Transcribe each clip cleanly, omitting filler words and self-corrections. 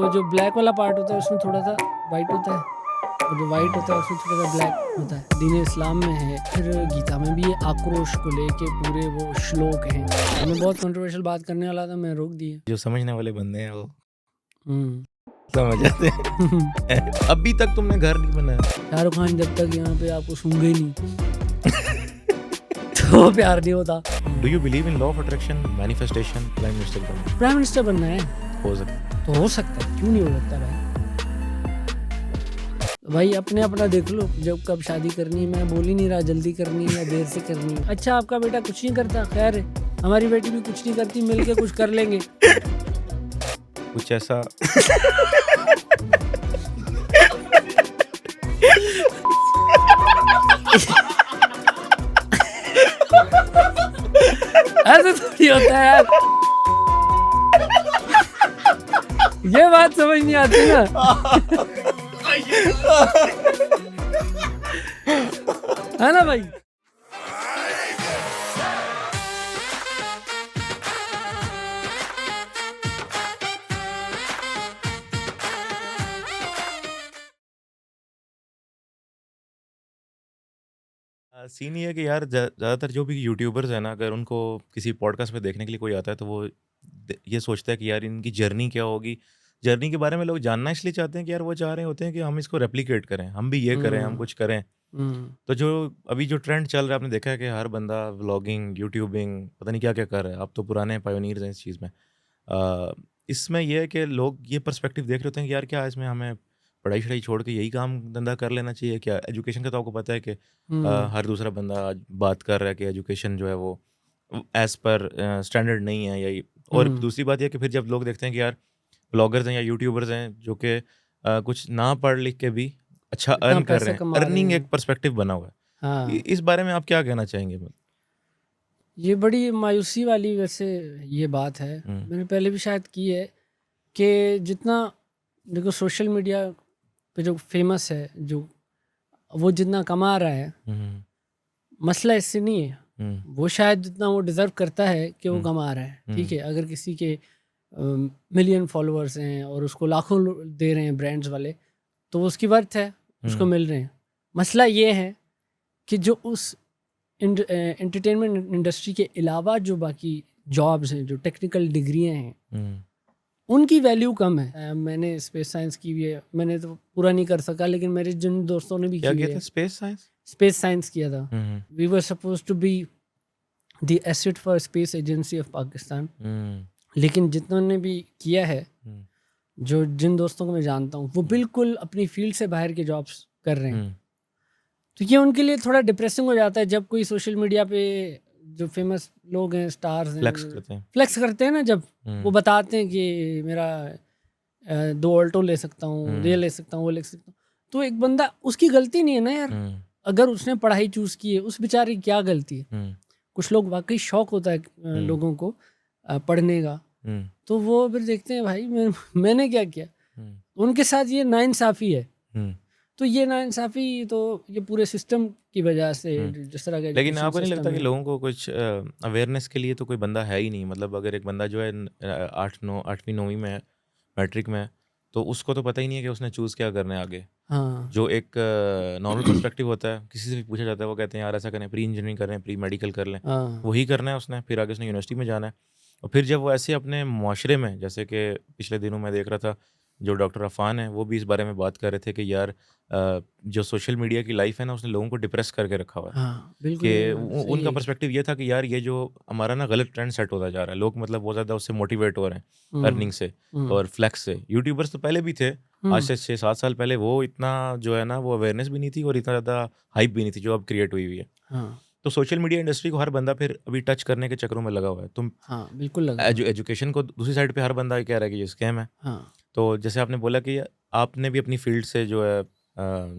वो जो ब्लैक वाला पार्ट होता है उसमें थोड़ा सा वाइट होता है, और जो वाइट होता है उसमें थोड़ा सा ब्लैक होता है। दीन इस्लाम में है, फिर गीता में भी ये आक्रोश को लेके पूरे वो श्लोक हैं। मैं बहुत कंट्रोवर्शियल बात करने वाला था, मैं रोक दिया। जो समझने वाले बंदे हैं वो हम्म समझ जाते हैं। अभी तक तुमने घर नहीं बनाया। शाहरुख खान जब तक यहाँ पे आपको सूंघे नहीं तो प्यार नहीं होता। Do you believe in law of attraction, manifestation, prime minister बनना? प्राइम मिनिस्टर बनना है हो सकता तो हो सकता है, क्यों नहीं हो सकता भाई। भाई अपने अपना देख लो, जब कब शादी करनी है। मैं बोल ही नहीं रहा जल्दी करनी है या देर से करनी है। अच्छा आपका बेटा कुछ नहीं करता, खैर है, हमारी बेटी भी कुछ नहीं करती, मिलके कुछ कर लेंगे। कुछ ऐसा। ऐसे थोड़ी होता है यार, ये बात समझ नहीं आती ना। है ना भाई। सीन ये है कि यार ज़्यादातर जो भी यूट्यूबर्स हैं ना, अगर उनको किसी पॉडकास्ट में देखने के लिए कोई आता है तो वो ये सोचता है कि यार इनकी जर्नी क्या होगी। जर्नी के बारे में लोग जानना इसलिए चाहते हैं कि यार वो चाह रहे होते हैं कि हम इसको रेप्लिकेट करें, हम भी ये करें, हम कुछ करें। तो जो अभी जो ट्रेंड चल रहा है, आपने देखा है कि हर बंदा व्लॉगिंग, यूट्यूबिंग, पता नहीं क्या क्या कर रहा है। आप तो पुराने पायोनियर्स हैं इस चीज़ में। इसमें यह है कि लोग ये पर्सपेक्टिव देख रहे होते हैं कि यार क्या इसमें हमें पढ़ाई शढ़ाई छोड़ के यही काम धंधा कर लेना चाहिए क्या? एजुकेशन का तो आपको पता है कि हर दूसरा बंदा आज बात कर रहा है कि एजुकेशन जो है वो एज पर स्टैंडर्ड नहीं है यही। और दूसरी बात यह कि फिर जब लोग देखते हैं कि यार ब्लॉगर्स हैं या यूट्यूबर्स हैं जो कि कुछ ना पढ़ लिख के भी अच्छा इतना अर्न कर पैसा रहे हैं, कमा रहे अर्निंग हैं। एक पर्सपेक्टिव बना हुआ है। हाँ इस बारे में आप क्या कहना चाहेंगे? ये बड़ी मायूसी वाली वैसे ये बात है, मैंने पहले भी शायद की है कि जितना देखो सोशल मीडिया पे जो फेमस है, जो वो जितना कमा रहा है, मसला इससे नहीं है। वो शायद जितना वो डिज़र्व करता है कि वो कमा रहा है, ठीक है। अगर किसी के मिलियन फॉलोअर्स हैं और उसको लाखों दे रहे हैं ब्रांड्स वाले, तो वो उसकी वर्थ है, उसको मिल रहे हैं। मसला ये है कि जो उस एंटरटेनमेंट इंडस्ट्री के अलावा जो बाकी जॉब्स हैं, जो टेक्निकल डिग्रियां हैं, उनकी वैल्यू कम है। मैंने स्पेस साइंस की भी है, मैंने तो पूरा नहीं कर सका, लेकिन मेरे जिन दोस्तों ने भी क्या की किया है, था? Space science? स्पेस साइंस किया था। We were suppose to be the asset for space agency of Pakistan. लेकिन जितनों ने भी किया है, जो जिन दोस्तों को मैं जानता हूँ, वो बिल्कुल अपनी फील्ड से बाहर के जॉब्स कर रहे हैं। तो ये उनके लिए थोड़ा डिप्रेसिंग हो जाता है जब कोई सोशल मीडिया पे जो फेमस लोग हैं, स्टार्स हैं, फ्लेक्स करते हैं ना, जब वो बताते हैं कि मेरा 2 ऑल्टो ले सकता हूँ, ये ले सकता हूँ, वो ले सकता हूँ। तो एक बंदा, उसकी गलती नहीं है ना यार, अगर उसने पढ़ाई चूज की है, उस बेचारे की क्या गलती है। कुछ लोग वाकई शौक होता है लोगों को पढ़ने का, तो वो फिर देखते हैं भाई मैंने क्या किया। उनके साथ ये नाइंसाफ़ी है। तो ये नाइंसाफ़ी तो ये पूरे सिस्टम की वजह से, जिस तरह का। लेकिन आपको नहीं लगता कि लोगों को कुछ अवेयरनेस के लिए तो कोई बंदा है ही नहीं? मतलब अगर एक बंदा जो है 8वीं 9वीं में है, मैट्रिक में है, तो उसको तो पता ही नहीं है कि उसने चूज़ क्या करना है आगे। हाँ। जो एक नॉर्मल पर्सपेक्टिव होता है, किसी से भी पूछा जाता है, वो कहते हैं यार ऐसा करें, प्री इंजीनियरिंग करें, प्री मेडिकल कर लें, वही करना है उसने। फिर आगे उसने यूनिवर्सिटी में जाना है, और फिर जब वो ऐसे अपने माशरे में, जैसे कि पिछले दिनों मैं देख रहा था, जो डॉक्टर अफ़ान है वो भी इस बारे में बात कर रहे थे कि यार जो सोशल मीडिया की लाइफ है ना, उसने लोगों को डिप्रेस करके रखा हुआ है। हाँ, बिल्कुल कि सही उनका है। पर्सपेक्टिव ये था कि यार ये जो हमारा ना गलत ट्रेंड सेट होता जा रहा है, लोग मतलब बहुत ज़्यादा उससे मोटिवेट हो रहे हैं अर्निंग से और फ्लेक्स से। यूट्यूबर्स तो पहले भी थे, आज से 6-7 साल पहले वो इतना जो है ना वो अवेयरनेस भी नहीं थी और इतना ज़्यादा हाइप भी नहीं थी जो अब क्रिएट हुई हुई है। हाँ तो सोशल मीडिया इंडस्ट्री को हर बंदा फिर अभी टच करने के चक्करों में लगा हुआ है। तुम हाँ बिल्कुल लगा हुआ है। एजुकेशन को दूसरी साइड पे हर बंदा कह रहा है कि ये स्कैम है। हाँ तो जैसे आपने बोला कि आपने भी अपनी फील्ड से जो है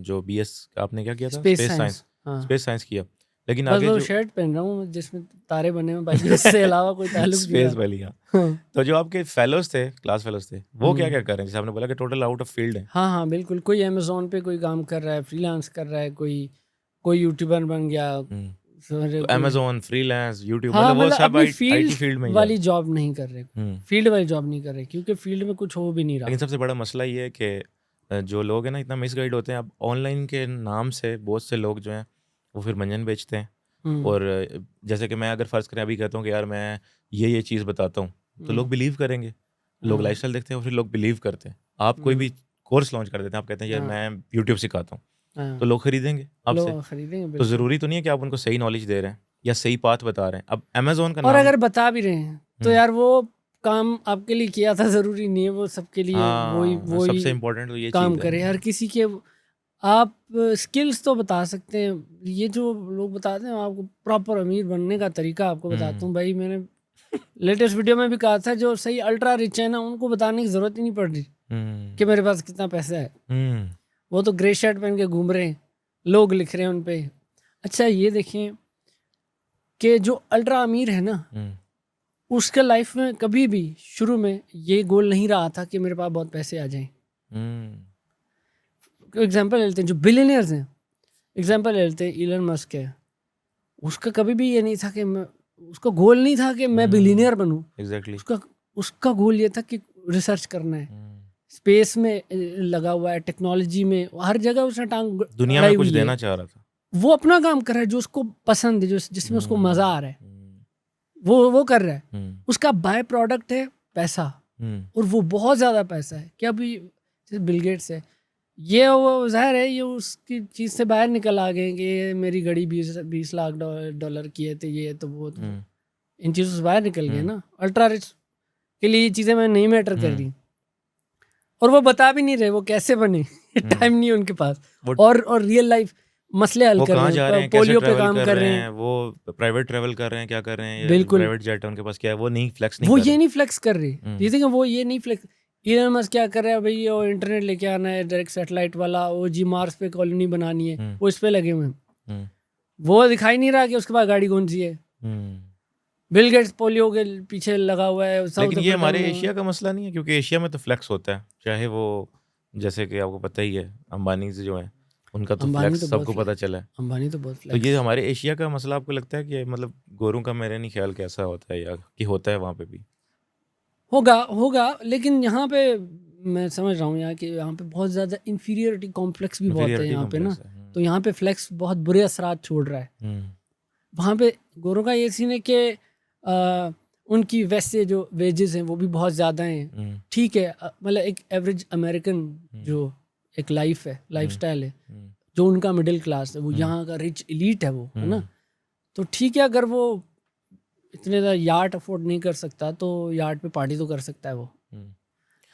जो बीएस आपने क्या किया था? Space space science. साइंस। हाँ स्पेस साइंस किया, लेकिन बस आगे वो जो शर्ट पहन रहा हूँ जिसमें तारे बने हुए, बाकी इससे अलावा कोई ताल्लुक नहीं स्पेस है। वाली, हाँ। हाँ तो जो आपके फेलोज थे, क्लास फेलोज थे, वो क्या क्या कर रहे हैं? जैसे आपने बोला कि टोटल आउट ऑफ फील्ड है। हाँ हाँ बिल्कुल। कोई अमेज़ोन पे कोई काम कर रहा है, फ्रीलांस कर रहा है, कोई यूट्यूबर बन गया, समझ अमेज़न, फ्रीलांस, यूट्यूब, हाँ, मतलब वो मतलब सब अपनी आईटी फील्ड में ही जा वाली रहे जॉब नहीं कर रहे, हैं। फील्ड वाली जॉब नहीं कर रहे, क्योंकि फील्ड में कुछ हो भी नहीं रहा। लेकिन सबसे बड़ा मसला ये है कि जो लोग हैं ना इतना मिसगाइड होते हैं। अब ऑनलाइन के नाम से बहुत से लोग जो हैं वो फिर मंजन बेचते हैं। और जैसे कि मैं अगर फ़र्ज़ करें अभी कहता हूँ कि यार मैं ये चीज़ बताता हूँ, तो लोग बिलीव करेंगे। लोग लाइफ़स्टाइल देखते हैं और फिर लोग बिलीव करते हैं। आप कोई भी कोर्स लॉन्च कर देते हैं, आप कहते हैं यार मैं यूट्यूब सिखाता हूँ, तो लोग खरीदेंगे आपसे। लोग खरीदेंगे तो बिल्कुल। ज़रूरी तो नहीं है कि आप उनको सही नॉलेज दे रहे हैं या सही पाथ बता रहे हैं। अब अमेज़न का और नाम, अगर बता भी रहे हैं तो यार वो काम आपके लिए किया था, ज़रूरी नहीं है वो सबके लिए वही हाँ, वही सबसे इम्पोर्टेंट तो ये काम चीज़ है। करे। हर किसी के आप स्किल्स तो बता सकते हैं। ये जो लोग बताते हैं आपको प्रॉपर अमीर बनने का तरीका आपको बताता हूँ भाई, मैंने लेटेस्ट वीडियो में भी कहा था, जो सही अल्ट्रा रिच है ना उनको बताने की ज़रूरत ही नहीं पड़ रही कि मेरे पास कितना पैसा है। वो तो ग्रे शर्ट पहन के घूम रहे हैं, लोग लिख रहे हैं उन पे। अच्छा ये देखें कि जो अल्ट्रा अमीर है ना, उसके लाइफ में कभी भी शुरू में ये गोल नहीं रहा था कि मेरे पास बहुत पैसे आ जाएं। एग्जाम्पल लेते हैं जो बिलियनियर्स हैं, एग्जाम्पल लेते हैं इलन मस्क है, उसका कभी भी ये नहीं था कि मैं, उसका गोल नहीं था कि मैं बिलियनियर बनूं। एग्जैक्टली। उसका गोल ये था कि रिसर्च करना है, स्पेस में लगा हुआ है, टेक्नोलॉजी में, हर जगह उसने टांग दुनिया अड़ाई में कुछ हुई है। देना चाह रहा था। वो अपना काम कर रहा है जो उसको पसंद है, जो जिसमें उसको मजा आ रहा है, वो कर रहा है। उसका बाय प्रोडक्ट है पैसा, और वो बहुत ज़्यादा पैसा है कि अभी जैसे बिल गेट्स है, ये वो जाहिर है ये उसकी चीज़ से बाहर निकल आ गए कि ये मेरी घड़ी 20 लाख डॉलर की है, तो ये तो वो तो इन चीज़ों से बाहर निकल गए ना। अल्ट्रा रिच के लिए ये चीज़ें मैं नहीं मैटर कर रही, और वो बता भी नहीं रहे वो कैसे बने। टाइम नहीं है उनके पास, और रियल लाइफ मसले हल कर कहाँ रहे जा हैं, रहे हैं, कैसे पोलियो पे ट्रैवल काम कर रहे हैं। वो प्राइवेट ट्रैवल कर रहे हैं, क्या कर रहे हैं, बिल्कुल, प्राइवेट जेट है उनके पास, क्या है, वो नहीं फ्लेक्स नहीं वो कर ये रहे। नहीं फ्लेक्स कर रहे। ये देखिए वो ये नहीं फ्लेक्स। इलन मस्क क्या कर रहा है भाई, वो इंटरनेट लेके आना है डायरेक्ट सैटेलाइट वाला, वो जी मार्स पे कॉलोनी बनानी है, वो इस पे लगे हुए हैं। वो दिखाई नहीं रहा कि उसके पास गाड़ी कौन सी है। बिल गेट्स पोलियो के पीछे लगा हुआ है। लेकिन ये हमारे एशिया का मसला नहीं है, क्योंकि एशिया में तो फ्लेक्स होता है, चाहे वो जैसे कि आपको पता ही है अंबानी से जो है उनका तो फ्लेक्स सबको पता चला है। अंबानी तो बहुत तो फ्लेक्स। ये हमारे एशिया का मसला आपको लगता है कि मतलब गोरों का मेरे नहीं ख्याल कैसा होता है, या कि होता है वहाँ पे भी? होगा लेकिन यहाँ पे मैं समझ रहा हूँ यहाँ कि यहाँ पे बहुत ज़्यादा इन्फीरियरिटी कॉम्प्लेक्स भी बहुत है यहाँ पे ना, तो यहाँ पे फ्लेक्स बहुत बुरे असरात छोड़ रहा है। वहाँ पे गोरों का ये सीन है कि उनकी वैसे जो वेजेस हैं वो भी बहुत ज़्यादा हैं, ठीक है, मतलब एक एवरेज अमेरिकन जो एक लाइफ है, लाइफस्टाइल है, जो उनका मिडिल क्लास है, वो यहाँ का रिच एलीट है, वो है ना, तो ठीक है। अगर वो इतने ज़्यादा यार्ड अफोर्ड नहीं कर सकता तो यार्ड पे पार्टी तो कर सकता है वो,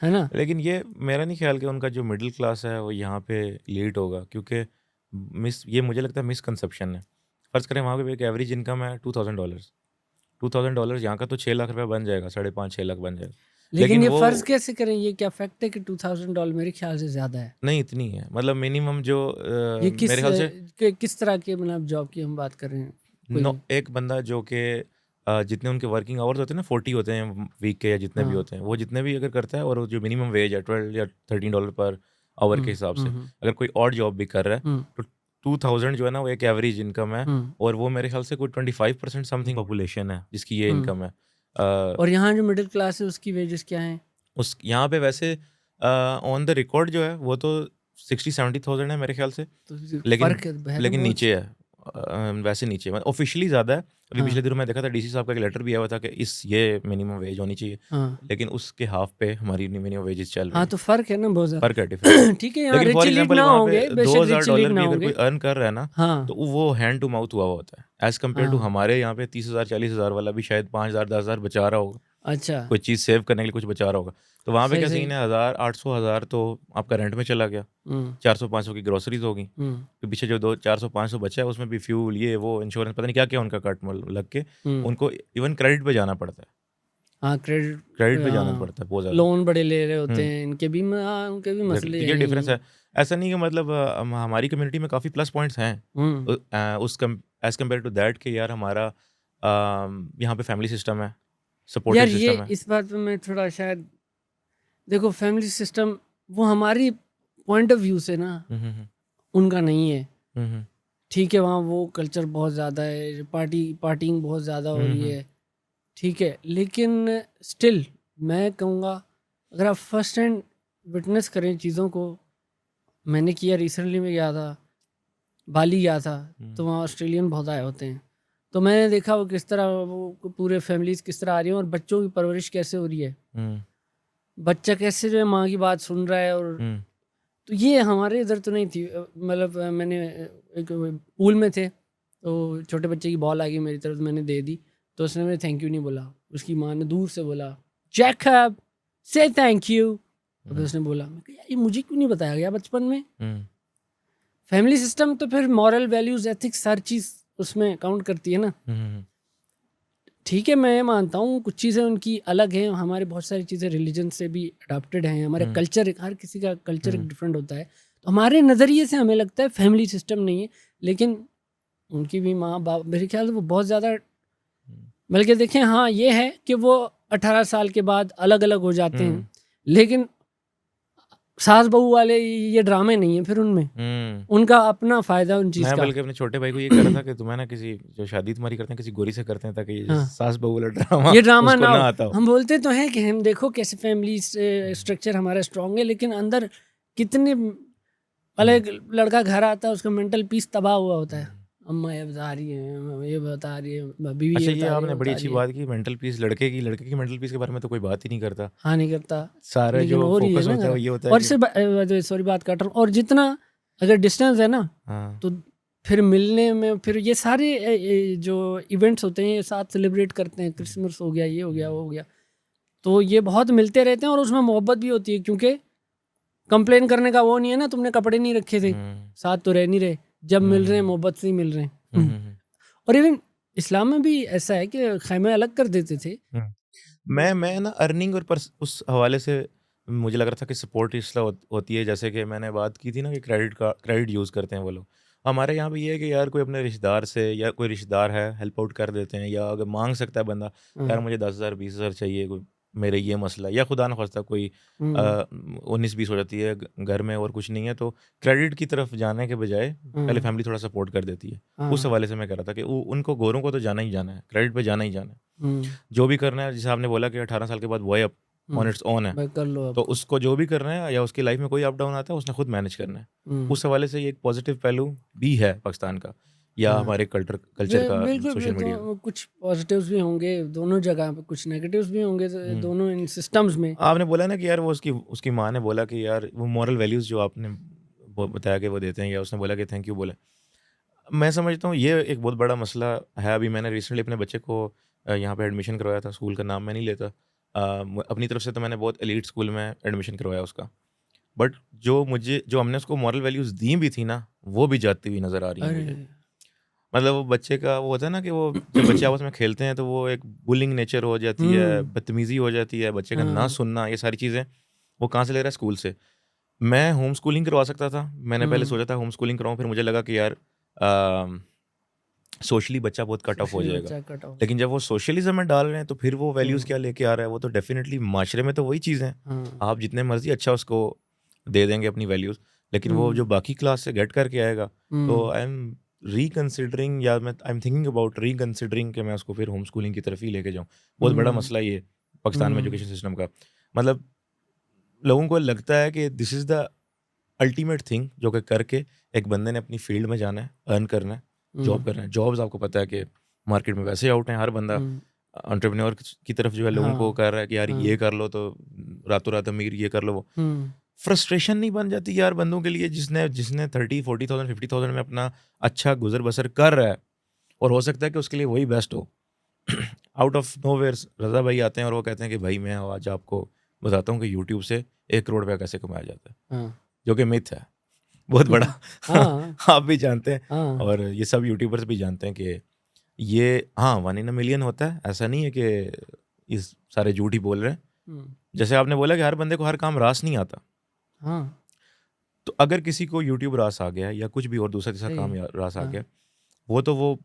है ना। लेकिन ये मेरा नहीं ख्याल कि उनका जो मिडिल क्लास है वो यहाँ पे लीड होगा, क्योंकि ये मुझे लगता है मिसकंसेप्शन है। फ़र्ज़ करें वहाँ पे एक एवरेज इनकम है $2,000 यहाँ का तो 6 लाख रुपये बन जाएगा, 5.5-6 लाख बन जाएगा। लेकिन ये फ़र्ज़ कैसे करें, ये क्या फैक्ट है कि $2,000 मेरे ख्याल से ज़्यादा है? नहीं इतनी है, मतलब मिनिमम जो ये मेरे ख्याल से किस तरह के मतलब जॉब की हम बात कर रहे हैं? एक बंदा जो कि जितने उनके वर्किंग आवर्स होते हैं ना 40 होते हैं वीक के, या जितने भी होते हैं, वो जितने भी अगर करता है, और जो मिनिमम वेज है $12 या $13 पर आवर के हिसाब से, अगर कोई और जॉब भी कर रहा है, तो 2000 जो है ना वो एक एवरेज इनकम है। और वो मेरे ख्याल से कोई 25% समथिंग पॉपुलेशन है जिसकी ये इनकम है। और यहाँ जो मिडिल क्लास है उसकी वेजेस क्या हैं? उस यहाँ पे वैसे ऑन द रिकॉर्ड जो है वो तो 60-70,000 है मेरे ख्याल से, तो लेकिन नीचे है, वैसे नीचे मतलब ऑफिशियली ज़्यादा है। अभी पिछले दिनों मैं देखा था डीसी साहब का एक लेटर भी आया हुआ था कि ये मिनिमम वेज होनी चाहिए, लेकिन उसके हाफ पे हमारी मिनिमम वेजेस चल रही है। तो फर्क है ना, बहुत ज़्यादा फर्क है, डिफरेंस। ठीक है, यहाँ लेकिन रिच फॉर एलीट एग्जांपल ना वहाँ होंगे, पे बेशक रिच एलीट $2,000 ना भी अगर होंगे, कोई अर्न कर रहा है ना, तो वो हैंड टू माउथ हुआ होता है, एज कम्पेयर टू हमारे यहाँ पे 30,000 40,000 वाला भी शायद 5,000 10,000 बचा रहा होगा। अच्छा, कोई चीज़ सेव करने के लिए कुछ बचा रहा होगा। तो वहाँ पे क्या सीन है, 1000 800 1000 तो आपका रेंट में चला गया, 400-500 की ग्रोसरीज होगी, तो पीछे जो 400-500 बचा है उसमें भी फ्यूल, ये वो इंश्योरेंस, पता नहीं क्या क्या उनका कट लग के उनको इवन क्रेडिट पे जाना पड़ता है। हाँ, क्रेडिट पे जाना पड़ता है बहुत ज़्यादा, लोन बड़े ले रहे होते हैं, इनके भी उनके भी मसले ये डिफरेंस है। ऐसा नहीं कि मतलब हमारी कम्युनिटी में काफ़ी प्लस पॉइंट्स हैं एज कम्पेयर टू दैट कि यार हमारा यहाँ पे फैमिली सिस्टम है, सपोर्टिव सिस्टम है। इस बात पे मैं थोड़ा शायद, देखो फैमिली सिस्टम वो हमारी पॉइंट ऑफ व्यू से ना उनका नहीं है, ठीक है, वहाँ वो कल्चर बहुत ज़्यादा है, पार्टिंग बहुत ज़्यादा हो रही है, ठीक है, लेकिन स्टिल मैं कहूँगा अगर आप फर्स्ट हैंड विटनेस करें चीज़ों को, मैंने किया, रिसेंटली में गया था, बाली गया था, तो वहाँ ऑस्ट्रेलियन बहुत आए होते हैं, तो मैंने देखा वो किस तरह, वो पूरे फैमिलीज किस तरह आ रही हैं और बच्चों की परवरिश कैसे हो रही है, बच्चा कैसे जो है माँ की बात सुन रहा है। और तो ये हमारे इधर तो नहीं थी, मतलब मैंने एक पूल में थे तो छोटे बच्चे की बॉल आ गई मेरी तरफ, मैंने दे दी, तो उसने मुझे थैंक यू नहीं बोला, उसकी माँ ने दूर से बोला जैकब से थैंक यू, तो उसने बोला, मैं कहा, ये मुझे क्यों नहीं बताया गया बचपन में। फैमिली सिस्टम तो फिर मॉरल वैल्यूज एथिक्स हर चीज़ उसमें काउंट करती है ना। ठीक है, मैं मानता हूँ कुछ चीज़ें उनकी अलग हैं, हमारे बहुत सारी चीज़ें रिलीजन से भी अडॉप्टेड हैं, हमारे कल्चर, हर किसी का कल्चर एक डिफरेंट होता है, तो हमारे नज़रिए से हमें लगता है फैमिली सिस्टम नहीं है, लेकिन उनकी भी माँ बाप मेरे ख्याल से वो बहुत ज़्यादा, बल्कि देखें हाँ ये है कि वो 18 साल के बाद अलग अलग हो जाते हैं, लेकिन सास बहू वाले ये ड्रामे नहीं है फिर उनमें, उनका अपना फायदा उन चीज मैं का। बल्कि अपने छोटे भाई को ये कह रहा था कि तुम्हें ना किसी जो शादी तुम्हारी करते हैं किसी गोरी से करते हैं, ताकि ये हाँ। सास बहू वाला ड्रामा ये ड्रामा उसको ना ना हो। आता हो। हम बोलते तो हैं कि हम देखो कैसे फैमिली स्ट्रक्चर हमारा स्ट्रांग है, लेकिन अंदर कितने अलग लड़का घर आता है उसका मेंटल पीस तबाह हुआ होता है, अम्मा ये बता रही है, ये बता रही है, बीवी अच्छा, ये ये बता रही आपने है, बड़ी बता अच्छी रही है। बात की, मेंटल पीस लड़के की मेंटल पीस के बारे में तो कोई बात ही नहीं करता, हाँ नहीं करता, सारा लेकिन जो हो रही है फोकस ना होता है वो घर। ये होता है और कि सिर्फ सॉरी बात काट रहा हूँ, और जितना अगर डिस्टेंस है ना हाँ तो फिर मिलने में, फिर ये सारे जो इवेंट्स होते हैं ये साथ सेलिब्रेट करते हैं, क्रिसमस हो गया, ये हो गया, वो हो गया, तो ये बहुत मिलते रहते हैं और उसमें मोहब्बत भी होती है, क्योंकि कंप्लेन करने का वो नहीं है ना, तुमने कपड़े नहीं रखे थे, साथ तो रह नहीं रहे, जब मिल रहे हैं मोहब्बत से ही मिल रहे हैं। और इवन इस्लाम में भी ऐसा है कि खैमे अलग कर देते थे। मैं ना अर्निंग और उस हवाले से मुझे लग रहा था कि सपोर्ट इसलिए होती है, जैसे कि मैंने बात की थी ना कि क्रेडिट यूज़ करते हैं वो लोग। हमारे यहाँ पे ये है कि यार कोई अपने रिश्तेदार से, या कोई रिश्तेदार है हेल्प आउट कर देते हैं, या अगर मांग सकता है बंदा यार मुझे 10,000 20,000 चाहिए, कोई मेरे ये मसला, या खुदा न खास्ता कोई 19-20 हो जाती है घर में और कुछ नहीं है, तो क्रेडिट की तरफ जाने के बजाय पहले फैमिली थोड़ा सपोर्ट कर देती है। उस हवाले से मैं कह रहा था कि उनको गोरों को तो जाना ही जाना है, क्रेडिट पे जाना ही जाना है, जो भी करना है। जैसे आपने बोला कि 18 साल के बाद boy up on its own है, भाई कर लो तो अब। उसको जो भी करना है या उसकी लाइफ में कोई अप डाउन आता है उसने खुद मैनेज करना है। उस हवाले से ये एक पॉजिटिव पहलू भी है पाकिस्तान का, या हमारे कल्चर का बिल्कुल सोशल मीडिया का। कुछ पॉजिटिव्स भी होंगे दोनों जगह पे, कुछ नेगेटिव्स भी होंगे दोनों इन सिस्टम्स में। आपने बोला ना कि यार वो उसकी माँ ने बोला कि यार वो मॉरल वैल्यूज़ जो आपने बताया कि वो देते हैं, या उसने बोला कि थैंक यू बोला, मैं समझता हूँ ये एक बहुत बड़ा मसला है। अभी मैंने रिसेंटली अपने बच्चे को यहाँ पे एडमिशन करवाया था, स्कूल का नाम मैं नहीं लेता, अपनी तरफ से तो मैंने बहुत एलीट स्कूल में एडमिशन करवाया उसका, बट जो हमने उसको मॉरल वैल्यूज़ दी भी थी ना, वो भी जाती हुई नज़र आ रही है मुझे। मतलब वो बच्चे का वो होता है ना कि वो जब बच्चे आपस में खेलते हैं तो वो एक बुलिंग नेचर हो जाती है, बदतमीज़ी हो जाती है, बच्चे का ना सुनना, ये सारी चीज़ें वो कहाँ से ले रहा है? स्कूल से। मैं होम स्कूलिंग करवा सकता था, मैंने पहले सोचा था होम स्कूलिंग कराऊँ, फिर मुझे लगा कि यार सोशली बच्चा बहुत कट ऑफ हो जाएगा। लेकिन जब वो सोशलिज्म में डाल रहे हैं तो फिर वो वैल्यूज़ क्या लेके आ रहा है? वो तो डेफिनेटली माशरे में तो वही चीज़ है, आप जितने मर्जी अच्छा उसको दे देंगे अपनी वैल्यूज़, लेकिन वो जो बाकी क्लास से गेट करके आएगा, तो आई एम रिकंसिडरिंग, या मैं I am thinking about reconsidering कि मैं उसको फिर होम स्कूलिंग की तरफ ही लेके जाऊँ। बहुत बड़ा मसला ये पाकिस्तान में एजुकेशन सिस्टम का। मतलब लोगों को लगता है कि this is the ultimate thing जो कि करके एक बंदे ने अपनी फील्ड में जाना है, अर्न करना है, जॉब करना है। जॉब्स आपको पता है कि मार्केट में वैसे आउट हैं, हर बंदा एंटरप्रेन्योर की तरफ जो है लोगों को कह रहा है कि यार ये कर लो तो रातों रात अमीर, ये कर लो वो। फ्रस्ट्रेशन नहीं बन जाती यार बंदों के लिए, जिसने 30-40,000 50,000 में अपना अच्छा गुजर बसर कर रहा है, और हो सकता है कि उसके लिए वही बेस्ट हो। आउट ऑफ नोवेयर रज़ा भाई आते हैं और वो कहते हैं कि भाई मैं आज आपको बताता हूँ कि यूट्यूब से 1 करोड़ रुपया कैसे कमाया जाता है, जो कि मिथ है बहुत बड़ा। आप भी जानते हैं और ये सब यूट्यूबर्स भी जानते हैं कि ये 1 in a million होता है, ऐसा नहीं है कि इस सारे झूठ ही बोल रहे हैं। जैसे आपने बोला कि हर बंदे को हर काम रास नहीं आता, तो अगर किसी को यूट्यूब रास आ गया या कुछ भी और दूसरा तीसरा काम रास आ गया, वो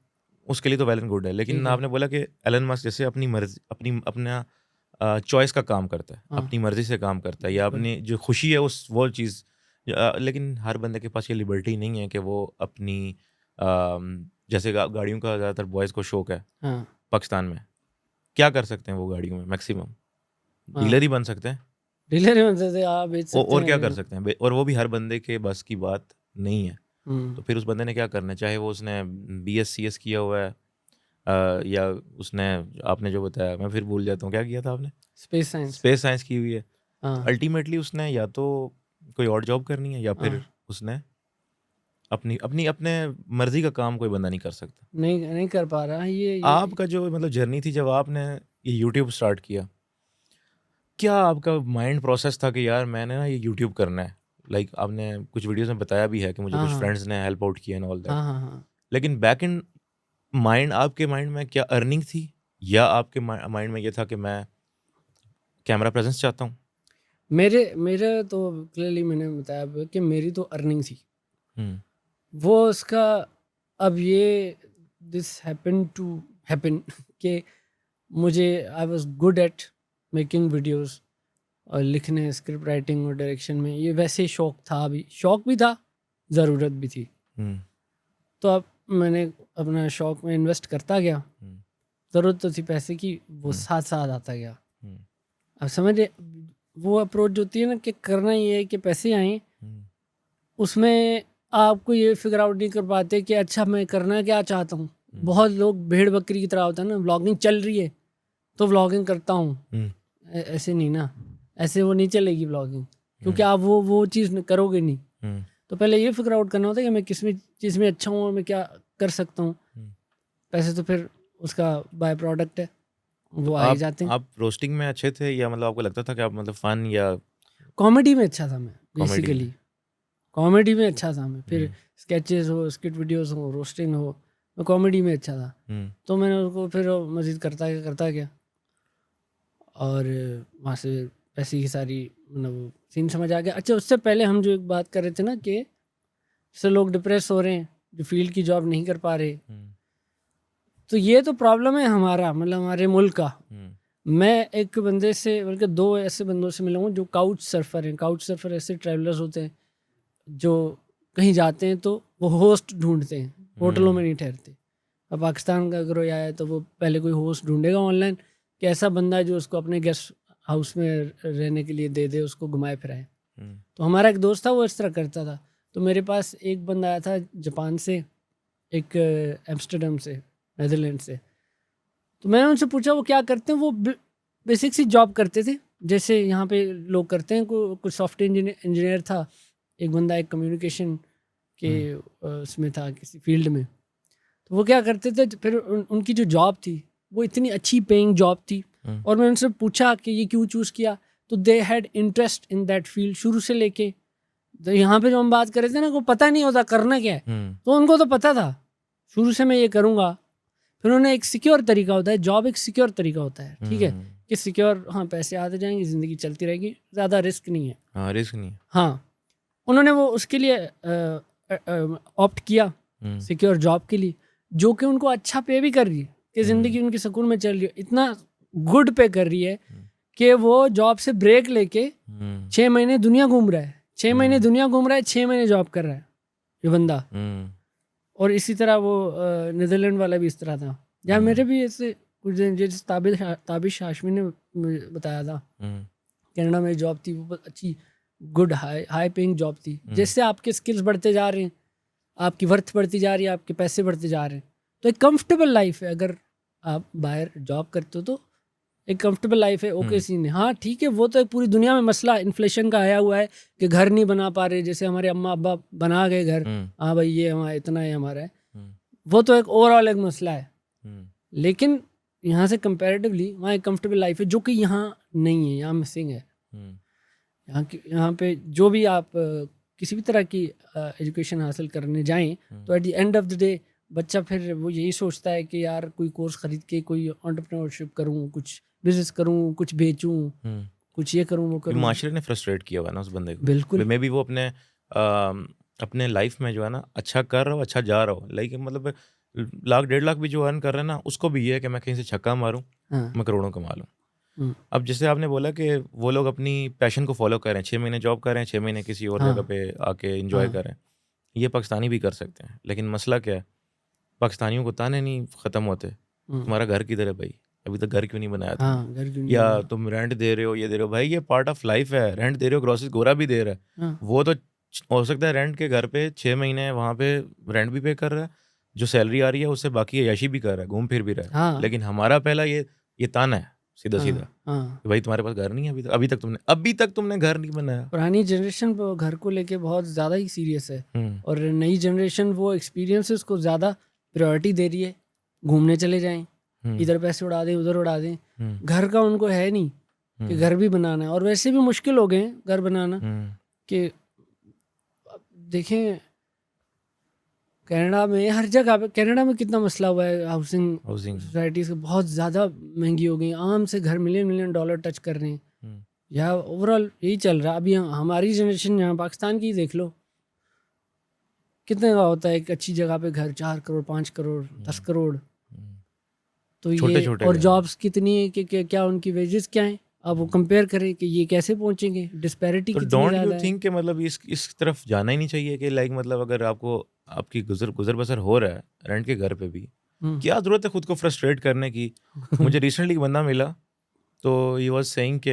उसके लिए तो वेल एंड गुड है। लेकिन आपने बोला कि एलन मस्क जैसे अपनी मर्जी अपना चॉइस का काम करता है, अपनी मर्जी से काम करता है, या अपनी जो खुशी है वो चीज़, लेकिन हर बंदे के पास ये लिबर्टी नहीं है कि वो अपनी जैसे गाड़ियों का ज़्यादातर बॉयज़ को शौक है हाँ पाकिस्तान में, क्या कर सकते हैं वो गाड़ियों में मैक्सिमम? हाँ डीलर ही बन सकते हैं। डीलर ही बनते थे, आप बेच सकते और हैं क्या कर लेकिन। सकते हैं? और वो भी हर बंदे के बस की बात नहीं है। हम्म, तो फिर उस बंदे ने क्या करना है, चाहे वो उसने BScs किया हुआ है या उसने, आपने जो बताया मैं फिर भूल जाता हूँ, क्या किया था आपने? Space science. स्पेस साइंस की हुई है। हाँ अल्टीमेटली उसने या तो कोई और जॉब करनी है या फिर हाँ, उसने अपनी अपनी अपने मर्जी का काम कोई बंदा नहीं कर सकता। नहीं नहीं कर पा रहा है ये। आपका जो मतलब जर्नी थी जब आपने ये यूट्यूब स्टार्ट किया, क्या आपका माइंड प्रोसेस था कि यार मैंने ना ये यूट्यूब करना है? लाइक आपने कुछ वीडियोस में बताया भी है कि मुझे हाँ कुछ हाँ फ्रेंड्स ने हेल्प आउट किया एंड ऑल दैट, हाँ हाँ हाँ। लेकिन बैक इन माइंड, आपके माइंड में क्या अर्निंग थी, या आपके माइंड में ये था कि मैं कैमरा प्रेजेंस चाहता हूँ? मेरे मेरे तो क्लियरली मैंने बताया अब कि मेरी तो अर्निंग थी हम्म वो उसका। अब ये दिस हैपन टू हैपन कि मुझे I was good at making videos और लिखने, स्क्रिप्ट राइटिंग और डायरेक्शन में, ये वैसे शौक था, अभी शौक भी था, ज़रूरत भी थी। हम्म तो अब मैंने अपना शौक में इन्वेस्ट करता गया, हम्म ज़रूरत तो थी पैसे की, वो हम्म साथ साथ आता गया। हम्म अब समझे, वो अप्रोच होती है ना कि करना ये है कि पैसे आए, हम्म उसमें आपको ये फिगर आउट नहीं कर पाते कि अच्छा मैं करना क्या चाहता हूँ। हम्म बहुत लोग भेड़ बकरी की तरह होता है ना, व्लॉगिंग चल रही है तो व्लॉगिंग करता हूँ, हम्म ऐसे नहीं ना, ऐसे वो नहीं चलेगी व्लॉगिंग, क्योंकि हम्म आप वो चीज़ करोगे नहीं। हम्म तो पहले ये फिगर आउट करना होता है कि मैं किस में चीज़ में अच्छा हूँ और मैं क्या कर सकता हूँ। हम्म। पैसे तो फिर उसका बाय प्रोडक्ट है, वो तो आ ही जाते हैं। आप रोस्टिंग में अच्छे थे, या मतलब आपको लगता था कि आप मतलब फन या कॉमेडी में अच्छा था मैं, कॉमेडी में? बेसिकली कॉमेडी में अच्छा था मैं। फिर हम्म स्केचेस हो, स्किट वीडियोस हो, रोस्टिंग हो, मैं कॉमेडी में अच्छा था। हम्म तो मैंने उसको फिर मज़ीद करता गया और वहाँ से पैसे की सारी मतलब सीन समझ आ गया। अच्छा, उससे पहले हम जो एक बात कर रहे थे ना कि जैसे लोग डिप्रेस हो रहे हैं जो फील्ड की जॉब नहीं कर पा रहे, हम्म तो ये तो प्रॉब्लम है हमारा, मतलब हमारे मुल्क का। हम्म मैं एक बंदे से, बल्कि दो ऐसे बंदों से मिला हूँ जो काउच सर्फर हैं। काउच सर्फर ऐसे ट्रैवलर्स होते हैं जो कहीं जाते हैं तो वो होस्ट ढूंढते हैं, होटलों में नहीं ठहरते। अब पाकिस्तान का अगर कोई आया तो वो पहले कोई होस्ट ढूंढेगा ऑनलाइन कि ऐसा बंदा है जो उसको अपने गेस्ट हाउस में रहने के लिए दे दे, उसको घुमाए फिराए। हम्म तो हमारा एक दोस्त था, वो इस तरह करता था। तो मेरे पास एक बंदा आया था जापान से, एक एम्स्टर्डम से, नेदरलैंड से। तो मैंने उनसे पूछा वो क्या करते हैं। वो बेसिक सी जॉब करते थे जैसे यहाँ पे लोग करते हैं। कुछ सॉफ्टवेयर इंजीनियर था, एक बंदा एक कम्युनिकेशन के उसमें था किसी फील्ड में। तो वो क्या करते थे, फिर उनकी जो जॉब थी वो इतनी अच्छी पेइंग जॉब थी। और मैं उनसे पूछा कि ये क्यों चूज़ किया, तो they had interest in that field शुरू से लेके। तो यहाँ पे जो हम बात कर रहे थे ना, को पता नहीं होता करना क्या है, तो उनको तो पता था शुरू से मैं ये करूँगा। फिर उन्होंने एक सिक्योर तरीका होता है, जॉब एक सिक्योर तरीका होता है, ठीक है, कि सिक्योर, हाँ पैसे आते जाएंगे, ज़िंदगी चलती रहेगी, ज़्यादा रिस्क नहीं है। हाँ, रिस्क नहीं है। हाँ, उन्होंने वो उसके लिए ऑप्ट किया, सिक्योर जॉब के लिए, जो कि उनको अच्छा पे भी कर रही है, कि ज़िंदगी उनकी सुकून में चल रही है, इतना गुड पे कर रही है कि वो जॉब से ब्रेक लेके 6 महीने दुनिया घूम रहा है, 6 महीने दुनिया घूम रहा है, 6 महीने जॉब कर रहा है ये बंदा। और इसी तरह वो नीदरलैंड वाला भी इस तरह था। जहाँ मेरे भी ऐसे कुछ दिन, जैसे ताबिश हाशमी ने मुझे बताया था, कनाडा में जॉब थी, वो बहुत अच्छी गुड हाई पेइंग जॉब थी। जैसे आपके स्किल्स बढ़ते जा रहे हैं, आपकी वर्थ बढ़ती जा रही है, आपके पैसे बढ़ते जा रहे हैं, तो एक कंफर्टेबल लाइफ है। अगर आप बाहर जॉब करते हो तो एक कंफर्टेबल लाइफ है, ओके सीन है। हाँ ठीक है, वो तो एक पूरी दुनिया में मसला इन्फ्लेशन का आया हुआ है कि घर नहीं बना पा रहे, जैसे हमारे अम्मा अब्बा बना गए घर, हाँ भाई ये हमारा इतना है, हमारा है, वो तो एक ओवरऑल एक मसला है। लेकिन यहाँ से कंपैरेटिवली वहाँ एक कंफर्टेबल लाइफ है जो कि यहाँ नहीं है, यहाँ मिसिंग है। यहाँ पे जो भी आप किसी भी तरह की एजुकेशन हासिल करने जाएं तो at the end of the day बच्चा फिर वो यही सोचता है कि यार कोई कोर्स खरीद के कोई एंटरप्रेन्योरशिप करूँ, कुछ बिजनेस करूँ, कुछ बेचूँ, कुछ ये करूँ वो करूँ। माशरे ने फ्रस्ट्रेट किया हुआ ना उस बंदे को। बिल्कुल। मे भी वो अपने लाइफ में जो है ना अच्छा कर रहा हो, अच्छा जा रहा हो, लाइक मतलब लाख 1.5 लाख भी जो अर्न कर रहे हैं ना, उसको भी ये है कि मैं कहीं से छक्का मारूं, हाँ। मैं करोड़ों कमा लूं। अब जैसे आपने बोला कि वो लोग अपनी पैशन को फॉलो कर रहे हैं, 6 महीने जॉब कर रहे हैं, 6 महीने किसी और जगह पे आके एंजॉय कर रहे हैं, ये पाकिस्तानी भी कर सकते हैं। लेकिन मसला क्या है पाकिस्तानियों को ताने नहीं ख़त्म होते, तुम्हारा घर किधर है भाई, अभी तक घर क्यों नहीं बनाया तुमने? हाँ, घर क्यों नहीं या बना? तुम रेंट दे रहे हो, ये दे रहे हो, भाई ये पार्ट ऑफ लाइफ है। रेंट दे रहे हो, ग्रोसरीज गोरा भी दे रहा है, हाँ, वो तो हो सकता है रेंट के घर पे 6 महीने वहाँ पे रेंट भी पे कर रहा है, जो सैलरी आ रही है उससे बाकी अय्याशी भी कर रहा है, घूम फिर भी रहा है। हाँ, लेकिन हमारा पहला ये ताना है सीधा सीधा हाँ, हाँ। कि भाई तुम्हारे पास घर नहीं है, अभी तक तुमने घर नहीं बनाया। पुरानी जनरेशन घर को लेके बहुत ज़्यादा ही सीरियस है, और नई जनरेशन वो एक्सपीरियंसेस को ज़्यादा प्रायोरिटी दे रही है। घूमने चले जाएं, इधर पैसे उड़ा दें, उधर उड़ा दें, घर का उनको है नहीं कि घर भी बनाना है। और वैसे भी मुश्किल हो गए हैं घर बनाना, कि अब देखें कनाडा में, हर जगह पे, कनाडा में कितना मसला हुआ है, हाउसिंग सोसाइटीज़ बहुत ज़्यादा महंगी हो गई, आम से घर मिलियन डॉलर टच कर रहे हैं। या ओवरऑल यही चल रहा है। अभी हमारी जनरेशन यहाँ पाकिस्तान की देख लो, कितने का होता है एक अच्छी जगह पे घर, 4 करोड़ 5 करोड़ 10 करोड़। तो ये और जॉब्स कितनी है कि क्या उनकी वेजेस क्या हैं, अब वो कंपेयर करें कि ये कैसे पहुंचेंगे, डिस्पैरिटी तो कितनी डोंट ज़्यादा यू है। थिंक कि मतलब इस तरफ जाना ही नहीं चाहिए कि लाइक मतलब अगर आपको आपकी गुजर बसर हो रहा है रेंट के घर पे भी, क्या ज़रूरत है खुद को फ्रस्ट्रेट करने की। मुझे रिसेंटली एक बंदा मिला, तो ही वाज सेइंग के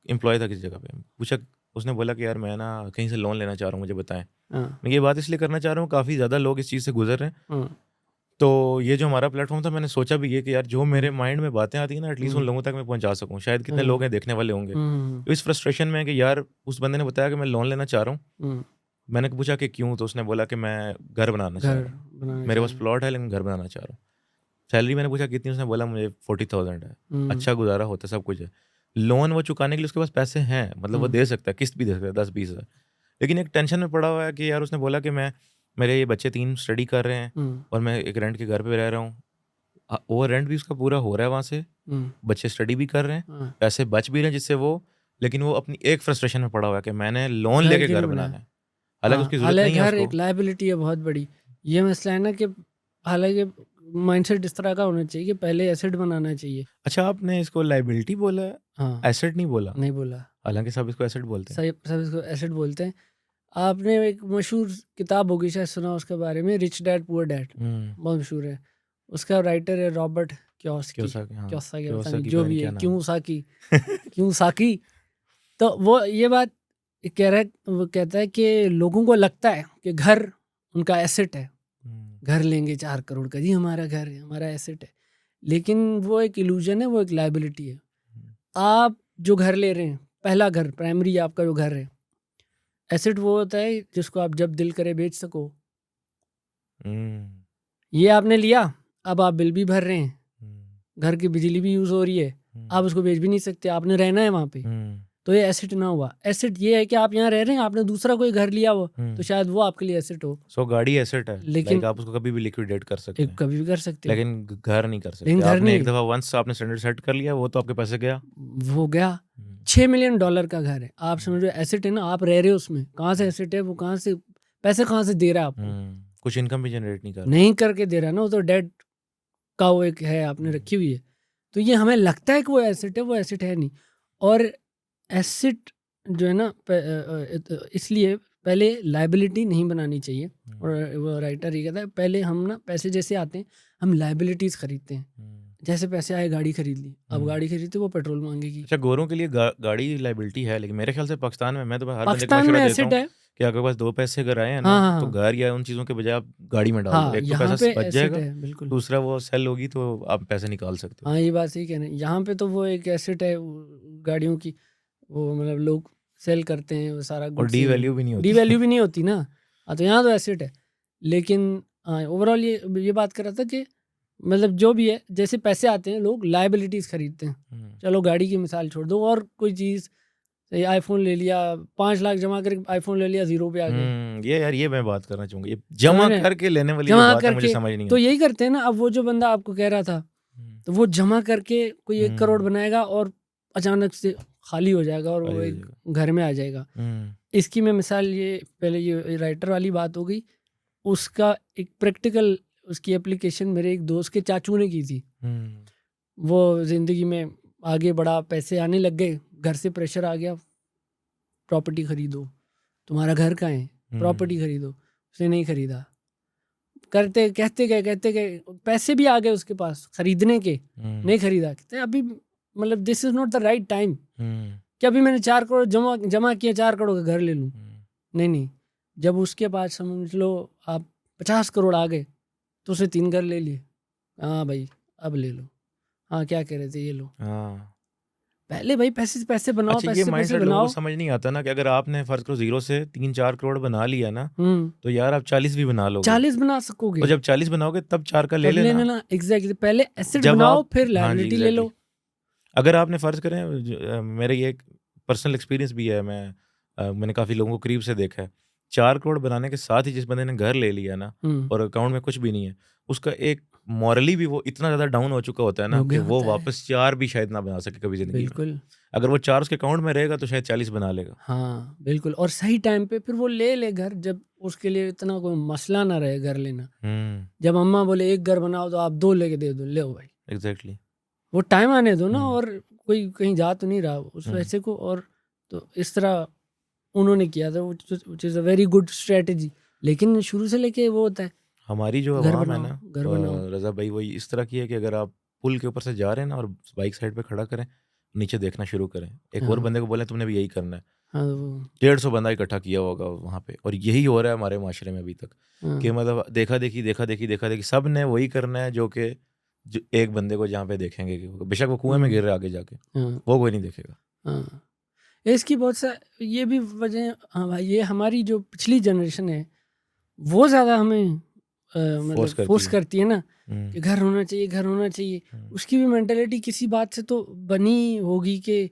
एम्प्लॉय था किसी जगह पे, पूछा, उसने बोला कि यार मैं ना कहीं से लोन लेना चाह रहा हूँ, मुझे बताएं। मैं ये बात इसलिए करना चाह रहा हूँ, काफ़ी ज़्यादा लोग इस चीज़ से गुजर रहे हैं। तो ये जो हमारा प्लेटफॉर्म था, मैंने सोचा भी ये कि यार जो मेरे माइंड में बातें आती हैं ना, एटलीस्ट उन लोगों तक मैं पहुंचा सकूं। शायद कितने लोग हैं देखने वाले होंगे, तो इस फ्रस्ट्रेशन में कि यार उस बंदे ने बताया कि मैं लोन लेना चाह रहा हूँ। मैंने पूछा कि क्यों, तो उसने बोला कि मैं घर बनाना चाह रहा हूँ, मेरे पास प्लॉट है लेकिन घर बनाना चाह रहा हूँ। सैलरी मैंने पूछा कितनी, उसने बोला मुझे 40,000 है, अच्छा गुजारा होता है, सब कुछ है, लोन वो चुकाने के लिए उसके पास पैसे हैं, मतलब वो दे सकता है, किस्त भी दे सकता है 10-20 हज़ार। लेकिन एक टेंशन में पड़ा हुआ है कि यार, उसने बोला कि मेरे ये बच्चे 3 स्टडी कर रहे हैं और मैं एक रेंट के घर पे रह रहा हूँ, वो रेंट भी उसका पूरा हो रहा है वहाँ से, बच्चे स्टडी भी कर रहे हैं, पैसे बच भी रहे हैं जिससे वो, लेकिन वो अपनी एक फ्रस्ट्रेशन में पड़ा हुआ है कि मैंने लोन लेके घर बनाना है, हालांकि उसकी जरूरत नहीं है घर उसको। एक लायबिलिटी है बहुत बड़ी। ये मसला है ना कि हालांकि माइंडसेट इस तरह का होना चाहिए कि पहले एसेट बनाना चाहिए। अच्छा, आपने इसको लायबिलिटी बोला है, हाँ, एसेट नहीं बोला? नहीं बोला, हालांकि सब इसको एसेट बोलते हैं। सब इसको एसेट बोलते हैं। आपने एक मशहूर किताब होगी शायद, सुना उसके बारे में, रिच डैड पुअर डैड, बहुत मशहूर है। उसका राइटर है रॉबर्ट कियोसाकी, जो भी है, क्यूसाकी। तो वो ये बात कह रहा है, वो कहता है कि लोगों को लगता है कि घर उनका एसेट है, घर लेंगे 4 करोड़ का, जी हमारा घर है, हमारा एसेट है। लेकिन वो एक इल्यूजन है, वो एक लायबिलिटी है। आप जो घर ले रहे हैं, पहला घर, प्राइमरी आपका जो घर है, एसेट वो होता है जिसको आप जब दिल करे बेच सको। ये आपने लिया, अब आप बिल भी भर रहे हैं, घर की बिजली भी यूज हो रही है, आप उसको बेच भी नहीं सकते, आपने रहना है वहां पे। तो ये एसेट ना हुआ। एसेट ये है कि आप यहाँ रह रहे हैं, आपने दूसरा कोई घर लिया हो, तो शायद वो आपके लिए एसेट हो। सो गाड़ी एसेट है, लेकिन आप उसको कभी भी लिक्विडेट कर सकते हैं, कभी भी कर सकते हैं, लेकिन घर नहीं कर सकते। लेकिन घर आपने नहीं। एक दफा वंस आपने स्टैंडर्ड सेट कर लिया, वो तो आपके पैसे गया, वो गया। $6 मिलियन का घर है, आप समझो एसेट है ना, आप रह रहे हो उसमें, कहाँ से एसेट है वो, कहाँ से पैसे कहाँ से दे रहा है आपको? कुछ इनकम भी जनरेट नहीं कर नहीं करके दे रहा ना, वो तो डेट का वो एक है, आपने रखी हुई है। तो ये हमें लगता है कि वो एसेट है, वो एसेट है नहीं। और एसेट जो है ना, इसलिए पहले लायबिलिटी नहीं बनानी चाहिए। और वो राइटर ये कहता है, पहले हम ना पैसे जैसे आते हैं, हम लायबिलिटीज़ खरीदते हैं। जैसे पैसे आए गाड़ी खरीद ली, अब गाड़ी खरीदते वो पेट्रोल मांगेगी। अच्छा, गोरों के लिए गाड़ी लायबिलिटी है, लेकिन मेरे ख्याल से पाकिस्तान में, मैं तो हर बंदे को पाकिस्तान में मशवरा देता एसेट हूँ है कि आपके पास 2 पैसे अगर आए हैं ना, हाँ, तो घर या उन चीज़ों के बजाय आप गाड़ी में डाल दो। हाँ, एक तो यहाँ पैसा पे बच एसेट जाएगा, है, बिल्कुल। दूसरा वो सेल होगी तो आप पैसे निकाल सकते हो। हाँ, ये बात सही कह रहे हैं। यहाँ पे तो वो एक एसेट है गाड़ियों की, वो मतलब लोग सेल करते हैं वो सारा, और डी वैल्यू भी नहीं होती, डी वैल्यू भी नहीं होती ना। हाँ, तो यहाँ तो एसेट है। लेकिन ओवरऑल ये बात कर रहा था कि मतलब जो भी है, जैसे पैसे आते हैं लोग लायबिलिटीज़ खरीदते हैं। चलो गाड़ी की मिसाल छोड़ दो, और कोई चीज़, आईफोन ले लिया, 5 लाख जमा करके आईफोन ले लिया, 0 पे आ गए। ये यार, ये मैं बात करना चाहूँगा, ये जमा करके लेने वाली जो जमा बात है, मुझे करके समझ नहीं तो आती। यही करते हैं ना। अब वो जो बंदा आपको कह रहा था, तो वो जमा करके कोई 1 करोड़ बनाएगा और अचानक से खाली हो जाएगा और वो एक घर में आ जाएगा। इसकी मैं मिसाल, ये पहले ये राइटर वाली बात हो गई, उसका एक प्रैक्टिकल, उसकी एप्लीकेशन मेरे एक दोस्त के चाचू ने की थी। वो ज़िंदगी में आगे बढ़ा, पैसे आने लग गए, घर से प्रेशर आ गया, प्रॉपर्टी खरीदो, तुम्हारा घर कहाँ है, प्रॉपर्टी खरीदो। उसने नहीं खरीदा, कहते गए, पैसे भी आ गए उसके पास खरीदने के, नहीं खरीदा, कहते अभी मतलब this is not the right time कि अभी मैंने 4 करोड़ जमा किया, 4 करोड़ का घर ले लूँ। नहीं, जब उसके बाद समझ लो आप 50 करोड़ आ गए तो उसे 3 घर ले लिए। हाँ भाई अब ले लो, हाँ क्या कह रहे थे, ये लो। पहले भाई पैसे से पैसे बनाओ, अच्छा, ये पैसे से माइंडसेट पैसे लोगों बनाओ। को समझ नहीं आता ना कि अगर आपने फर्ज करो 0 से 3-4 करोड़ बना लिया ना, तो यार आप 40 भी बना लोगे। 40 बना सकोगे, और जब 40 बनाओगे तब 4 का ले तब ले लेना। लेना। एग्जैक्टली, पहले एसेट जब बनाओ आप फिर हाँ जी, लायबिलिटी ले लो। एग्जैक्टली। अगर आपने फर्ज करें, मेरे ये एक पर्सनल एक्सपीरियंस भी है, मैंने काफ़ी लोगों को करीब से देखा है। 4 करोड़ बनाने के साथ ही जिस बंदे ने घर ले लिया ना और अकाउंट में कुछ भी नहीं है, उसका एक मॉरली भी वो इतना ज़्यादा डाउन हो चुका होता है ना हो कि गया वो होता है। वापस 4 भी शायद ना बना सके कभी ज़िंदगी में। बिल्कुल, अगर वो 4 उसके अकाउंट में रहेगा तो शायद 40 बना लेगा। हाँ बिल्कुल। और सही टाइम पे फिर वो ले घर, जब उसके लिए इतना कोई मसला ना रहे घर लेना। जब अम्मा बोले 1 घर बनाओ तो आप 2 लेके दे दो, ले भाई। एग्जैक्टली। वो टाइम आने दो ना, और कोई कहीं जा तो नहीं रहा उस पैसे को। और तो इस तरह उन्होंने किया था, which is a very good strategy. लेकिन शुरू से लेके वो होता है हमारी जो घर आवाम है बनाओ, ना घर बनाओ। रज़ा भाई, वही इस तरह की है कि अगर आप पुल के ऊपर से जा रहे हैं ना और बाइक साइड पे खड़ा करें, नीचे देखना शुरू करें, एक और हाँ बंदे को बोले तुमने भी यही करना है, हाँ वो 150 बंदा इकट्ठा किया होगा वहाँ पे। और यही हो रहा है हमारे माशरे में अभी तक कि हाँ मतलब देखा देखी सब ने वही करना है जो कि जो एक बंदे को जहाँ पे देखेंगे कि बेशक वो कुएं में गिर रहा है आगे जाके, हाँ वो कोई नहीं देखेगा। हाँ। इसकी बहुत सा ये भी वजह, हाँ भाई, ये हमारी जो पिछली जनरेशन है वो ज़्यादा हमें फोर्स मतलब करती फोर्स है। करती है ना हम्म, कि घर होना चाहिए, घर होना चाहिए। हम्म। उसकी भी मेंटेलिटी किसी बात से तो बनी होगी कि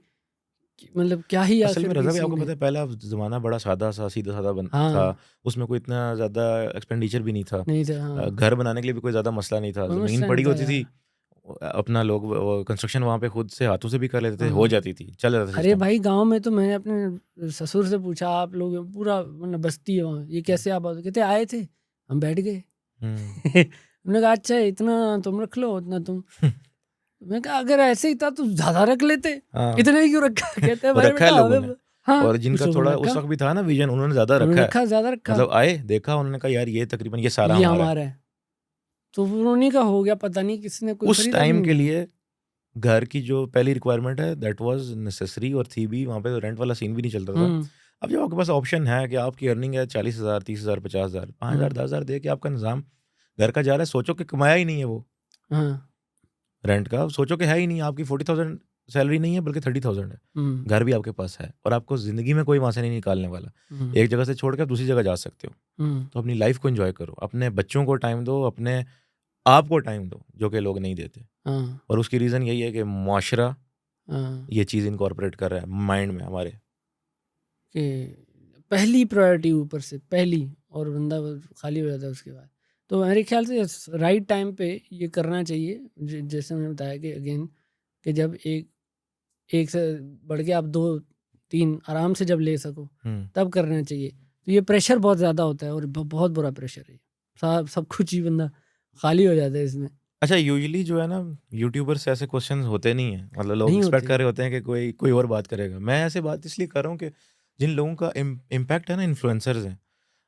मतलब क्या ही असल में आखिर रज़ा की भाई, आपको सीन पता है। है पहला ज़माना बड़ा सादा सा सीधा साधा था। हाँ उसमें कोई इतना ज़्यादा एक्सपेंडिचर भी नहीं था। नहीं था, हाँ घर बनाने के लिए भी कोई ज़्यादा मसला नहीं था। कोई ज़मीन मसला नहीं पड़ी था होती थी, यार। अपना लोग वो कंस्ट्रक्शन वहाँ पे खुद से हाथों से भी कर लेते थे, हो हाँ जाती थी, चल जाता था अरे सिस्टम। भाई, गांव में तो मैंने अपने ससुर से पूछा, आप लोग पूरा मतलब बस्ती है वहाँ, ये कैसे आबाद हुए? कहते आए थे, हम बैठ गए। हुँ। हमने कहा अच्छा इतना तुम रख लो, उतना तुम। मैं कहा अगर ऐसे ही था तो ज्यादा रख लेते, हाँ, इतना ही क्यों रखा? कहते हैं वो भाई रखा है बेटा लोगों हमें ने। हाँ और कुछ जिनका लोगों थोड़ा ने उस रखा, वक़्त भी था ना विज़न, उन्होंने ज़्यादा उन्होंने रखा है। रखा, ज्यादा रखा, मतलब आए, देखा, उन्होंने कहा यार ये तकरीबन ये सारा ये हमारा है। हमारा है। तो फिर उन्हीं का हो गया, पता नहीं किसने कोई उस खरीदा भी टाइम नहीं के है। लिए घर की जो पहली रिक्वायरमेंट है दैट वाज़ नेसेसरी और थी भी, वहाँ पे तो रेंट वाला सीन भी नहीं चलता था। हम्म अब जब आपके पास ऑप्शन है कि आपकी अर्निंग है 40,000, 30,000, 50,000, 5,000, हम्म 10,000 दे के आपका निज़ाम घर का जा रहा है, सोचो कि कमाया ही नहीं है वो हाँ रेंट का, सोचो कि है ही नहीं, आपकी 40,000 सैलरी नहीं है बल्कि 30,000 है। हम्म घर भी आपके पास है और आपको ज़िंदगी में कोई वहाँ से नहीं निकालने वाला। हम्म एक जगह से छोड़ के आप दूसरी जगह जा सकते हो। हम्म तो अपनी लाइफ़ को एन्जॉय करो, अपने बच्चों को टाइम दो, अपने आप को टाइम दो, जो कि लोग नहीं देते। हाँ और उसकी रीज़न यही है कि मुआशरा हाँ ये चीज़ इनकॉर्पोरेट कर रहा है माइंड में हमारे। कि पहली प्रायोरिटी ऊपर से पहली, और बंदा खाली हो जाता है उसके बाद। तो मेरे ख्याल से राइट टाइम पे ये करना चाहिए। जैसे मैंने बताया कि अगेन कि जब एक से बढ़ के आप 2-3 आराम से जब ले सको हुँ। तब करना चाहिए। तो ये प्रेशर बहुत ज़्यादा होता है और बहुत बुरा प्रेशर है। सब कुछ ही बंदा खाली हो जाता है इसमें। अच्छा, यूजुअली जो है ना, यूट्यूबर से ऐसे क्वेश्चंस होते नहीं हैं। मतलब लोग नहीं एक्सपेक्ट होते। कर रहे होते हैं कि कोई कोई और बात करेगा। मैं ऐसे बात इसलिए कर रहा हूँ कि जिन लोगों का इम्पैक्ट है ना, इन्फ्लुएंसर्स हैं।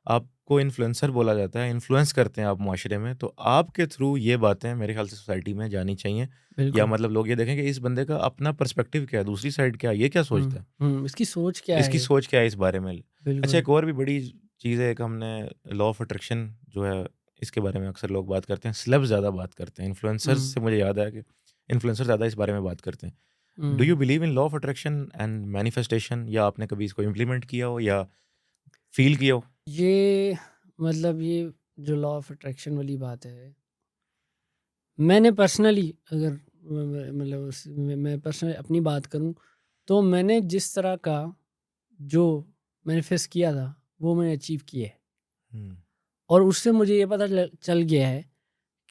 आपको इन्फ्लुएंसर बोला जाता है, इन्फ्लुएंस करते हैं आप माशरे में, तो आपके थ्रू ये बातें मेरे ख्याल से सोसाइटी में जानी चाहिए। या बिल्कुल। मतलब लोग ये देखें कि इस बंदे का अपना पर्सपेक्टिव क्या है, दूसरी साइड क्या है, ये क्या सोचता है, इसकी सोच क्या इसकी है? सोच क्या है इस बारे में। अच्छा, बिल्कुल। एक और भी बड़ी चीज़ है, एक हमने लॉ ऑफ अट्रैक्शन जो है, इसके बारे में अक्सर लोग बात करते हैं, सेलेब्स ज़्यादा बात करते हैं। इन्फ्लुएंसर्स हुँ, से मुझे याद आया कि इन्फ्लुएंसर ज़्यादा इस बारे में बात करते हैं। Do hmm. You believe in law of attraction and manifestation, या आपने कभी इसको इम्प्लीमेंट किया हो या फ़ील किया हो? ये मतलब ये जो लॉ ऑफ अट्रैक्शन वाली बात है, मैंने पर्सनली अगर मतलब मैं पर्सनली अपनी बात करूं, तो मैंने जिस तरह का जो मैनिफेस्ट किया था वो मैंने अचीव किया है। हुँ। और उससे मुझे ये पता चल गया है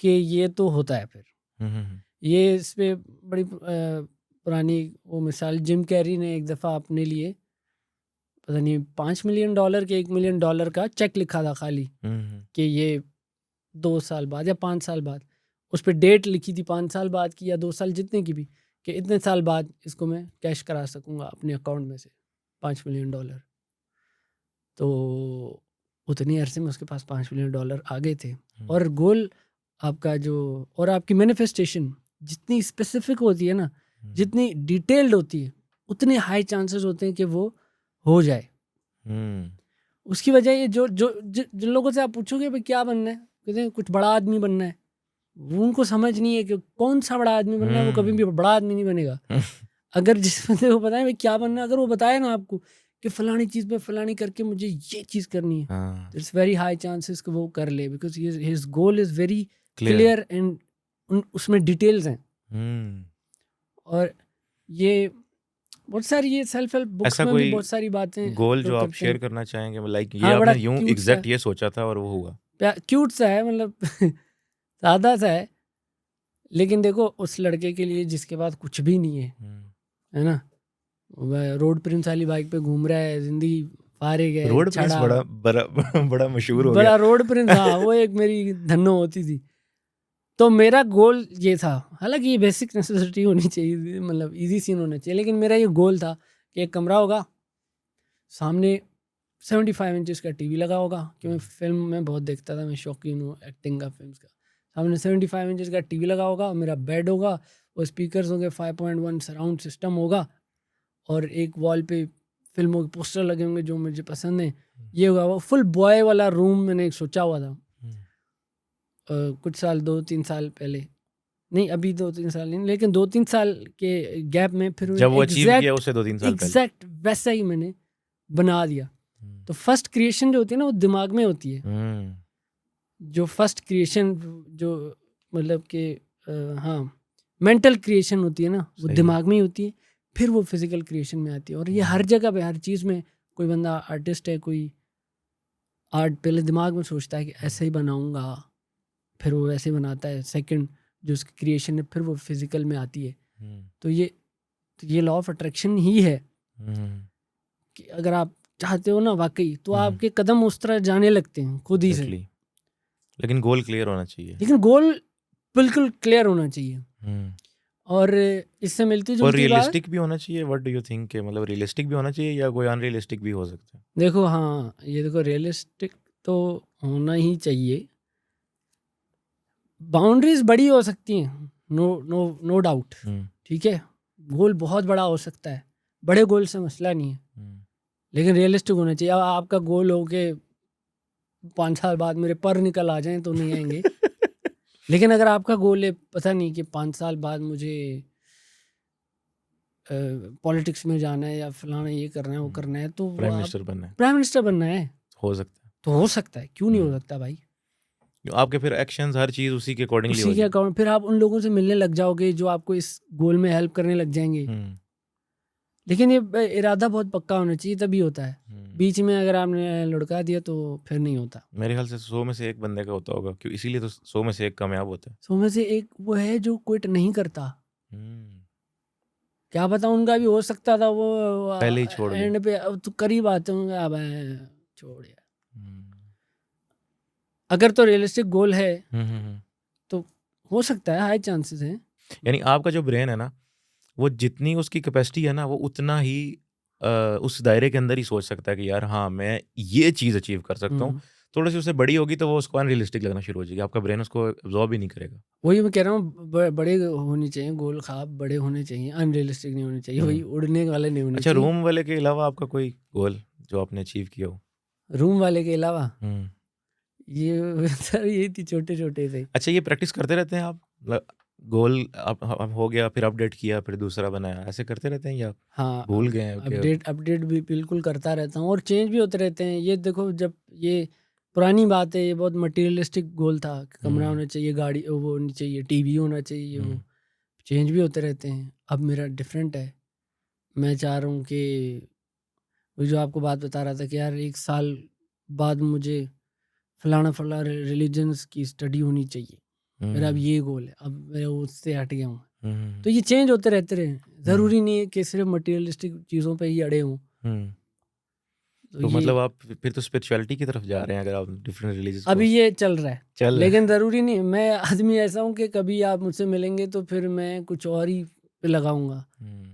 कि ये तो होता है फिर। हुँ, हुँ, हुँ। ये इस पे बड़ी पुरानी वो मिसाल जिम कैरी ने एक दफ़ा अपने लिए पता नहीं $5 मिलियन के $1 मिलियन का चेक लिखा था खाली, हुँ, हुँ। कि ये 2 साल बाद या 5 साल बाद, उस पे डेट लिखी थी 5 साल बाद की या 2 साल जितने की भी, कि इतने साल बाद इसको मैं कैश करा सकूँगा अपने अकाउंट में से $5 मिलियन। तो उतनी अरसे में उसके पास $5 मिलियन आ गए थे। और गोल आपका जो और आपकी मैनिफेस्टेशन जितनी स्पेसिफिक होती है ना, जितनी डिटेल्ड होती है, उतने हाई चांसेस होते हैं कि वो हो जाए। उसकी वजह ये जो जो जिन लोगों से आप पूछोगे भाई क्या बनना है, कहते हैं कुछ बड़ा आदमी बनना है। वो उनको समझ नहीं है कि कौन सा बड़ा आदमी बनना है, वो कभी भी बड़ा आदमी नहीं बनेगा। अगर जिस बंदे को बताए भाई क्या बनना है, अगर वो बताए ना आपको कि फलानी चीज़ में फलानी करके मुझे ये चीज़ करनी है, तो इट्स वेरी हाई चांसेस कि वो कर ले, because his goal is very clear and उसमें डिटेल्स हैं। और ये बहुत सारी ये सेल्फ हेल्प बुक्स ऐसा में भी कोई बहुत सारी बातें गोल लोग जो आप करते शेयर हैं। करना चाहेंगे, लाइक ये हाँ, बड़ा आपने यूं क्यूट सा एग्जैक्ट ये सोचा था और वो हुआ? क्यूट सा है, मतलब सादा सा है, लेकिन देखो उस लड़के के लिए जिसके पास कुछ भी नहीं है ना, वह रोड प्रिंस वाली बाइक पे घूम रहा है, जिंदगी फारिग है, रोड प्रिंस छड़ा बड़ा मशहूर हो गया। बड़ा रोड प्रिंस, हाँ वो एक मेरी धन्नो होती थी। तो मेरा गोल ये था, हालांकि ये बेसिक नेसेसिटी होनी चाहिए, मतलब इजी सीन होना चाहिए, लेकिन मेरा ये गोल था कि एक कमरा होगा, सामने 75 इंचेस का टीवी लगा होगा, क्योंकि फिल्म में बहुत देखता था, मैं शौकीन हूँ एक्टिंग का, फिल्म का। सामने 75 इंचेस का टीवी लगा होगा, मेरा बेड होगा, और स्पीकर्स होंगे, 5.1 सराउंड सिस्टम होगा, और एक वॉल पे फिल्मों के पोस्टर लगे होंगे जो मुझे पसंद है। ये होगा वो फुल बॉय वाला रूम मैंने सोचा हुआ था। कुछ साल 2-3 साल पहले, नहीं अभी 2-3 साल नहीं, लेकिन 2-3 साल के गैप में फिर जब वो अचीव किया उसे 2-3 साल पहले एग्जैक्ट वैसा ही मैंने बना दिया। तो फर्स्ट क्रिएशन जो होती है ना, वो दिमाग में होती है। जो फर्स्ट क्रिएशन जो मतलब कि हाँ मेंटल क्रिएशन होती है ना, वो दिमाग में ही होती है, फिर वो फिजिकल क्रिएशन में आती है। और ये हर जगह पे, हर चीज़ में, कोई बंदा आर्टिस्ट है, कोई आर्ट पहले दिमाग में सोचता है कि ऐसे ही बनाऊंगा, फिर वो वैसे ही बनाता है, सेकंड जो उसकी क्रिएशन है फिर वो फिजिकल में आती है। तो ये लॉ ऑफ अट्रैक्शन ही है कि अगर आप चाहते हो ना वाकई, तो आपके कदम उस तरह जाने लगते हैं खुद ही से। लेकिन गोल क्लियर होना चाहिए। लेकिन गोल बिल्कुल क्लियर होना चाहिए। और इससे मिलती जुलती और रियलिस्टिक भी होना चाहिए। What do you think? मतलब रियलिस्टिक भी होना चाहिए या कोई अनरियलिस्टिक भी हो सकता है? देखो हाँ, ये देखो रियलिस्टिक तो होना ही चाहिए। बाउंड्रीज बड़ी हो सकती हैं, नो डाउट, ठीक है। गोल बहुत बड़ा हो सकता है, बड़े गोल से मसला नहीं है, लेकिन रियलिस्टिक होना चाहिए। अब आपका गोल हो के 5 साल बाद मेरे पर निकल आ जाएं तो नहीं आएंगे। लेकिन अगर आपका गोल है, पता नहीं कि 5 साल बाद मुझे पॉलिटिक्स में जाना है या फलाना ये करना है वो करना है, तो प्राइम मिनिस्टर बनना है, प्राइम मिनिस्टर बनना है, हो सकता है। तो हो सकता है, क्यों नहीं हो सकता भाई। आपके फिर एक्शंस हर चीज उसी के अकॉर्डिंगली उसी के अकाउंट, फिर आप उन लोगों से मिलने लग जाओगे जो आपको इस गोल में हेल्प करने लग जाएंगे। लेकिन ये इरादा बहुत पक्का होना चाहिए, तभी होता है। बीच में अगर आपने लुढ़का दिया तो फिर नहीं होता। मेरे ख्याल से 100 में से एक बंदे का होता होगा, क्यों इसीलिए तो 100 में से एक कामयाब होता है। 100 में से एक वो है जो क्विट नहीं करता। क्या पता उनका भी हो सकता था वो पहले ही छोड़ एंड पे, अब तो करीब आते होंगे, अब छोड़ यार। अगर तो रियलिस्टिक गोल है तो हो सकता है, हाई चांसेस हैं। यानी आपका जो ब्रेन है ना, वो जितनी उसकी कैपेसिटी है ना, वो उतना ही उस दायरे के अंदर ही सोच सकता है कि यार हाँ मैं ये चीज़ अचीव कर सकता हूँ। थोड़ी सी उससे बड़ी होगी तो वो उसको अनरियलिस्टिक लगना शुरू हो जाएगी, आपका ब्रेन उसको एब्जॉर्ब ही नहीं करेगा। वही मैं कह रहा हूँ, बड़े होने चाहिए गोल, ख्वाब बड़े होने चाहिए, अनरियलिस्टिक नहीं होने चाहिए, वही उड़ने वाले नहीं होने अच्छा, चाहिए। रूम वाले के अलावा आपका कोई गोल जो आपने अचीव किया हो? रूम वाले के अलावा ये सर यही थी, छोटे छोटे थे। अच्छा, ये प्रैक्टिस करते रहते हैं आप? गोल आप हो गया, फिर अपडेट किया, फिर दूसरा बनाया, ऐसे करते रहते हैं या हाँ, भूल गए हैं? अपडेट भी बिल्कुल करता रहता हूँ, और चेंज भी होते रहते हैं। ये देखो, जब ये पुरानी बात है, ये बहुत मटेरियलिस्टिक गोल था, कमरा होना चाहिए, गाड़ी वो होनी चाहिए, टीवी होना चाहिए, वो चेंज भी होते रहते हैं। अब मेरा डिफरेंट है, मैं चाह रहा हूँ कि वो जो आपको बात बता रहा था कि यार 1 साल बाद मुझे फलाना रिलीजन्स की स्टडी होनी चाहिए, मेरा अब ये गोल है, अब मैं उससे हट गया हूँ। तो ये चेंज होते रहते रहे, ज़रूरी नहीं है कि सिर्फ मटेरियलिस्टिक चीज़ों पे ही अड़े हों। तो मतलब आप फिर तो स्पिरिचुअलिटी की तरफ जा रहे हैं, अगर आप डिफरेंट रिलीजियस अभी ये चल रहा है, लेकिन लेकिन ज़रूरी नहीं। मैं आदमी ऐसा हूँ कि कभी आप मुझसे मिलेंगे तो फिर मैं कुछ और ही पे लगाऊंगा,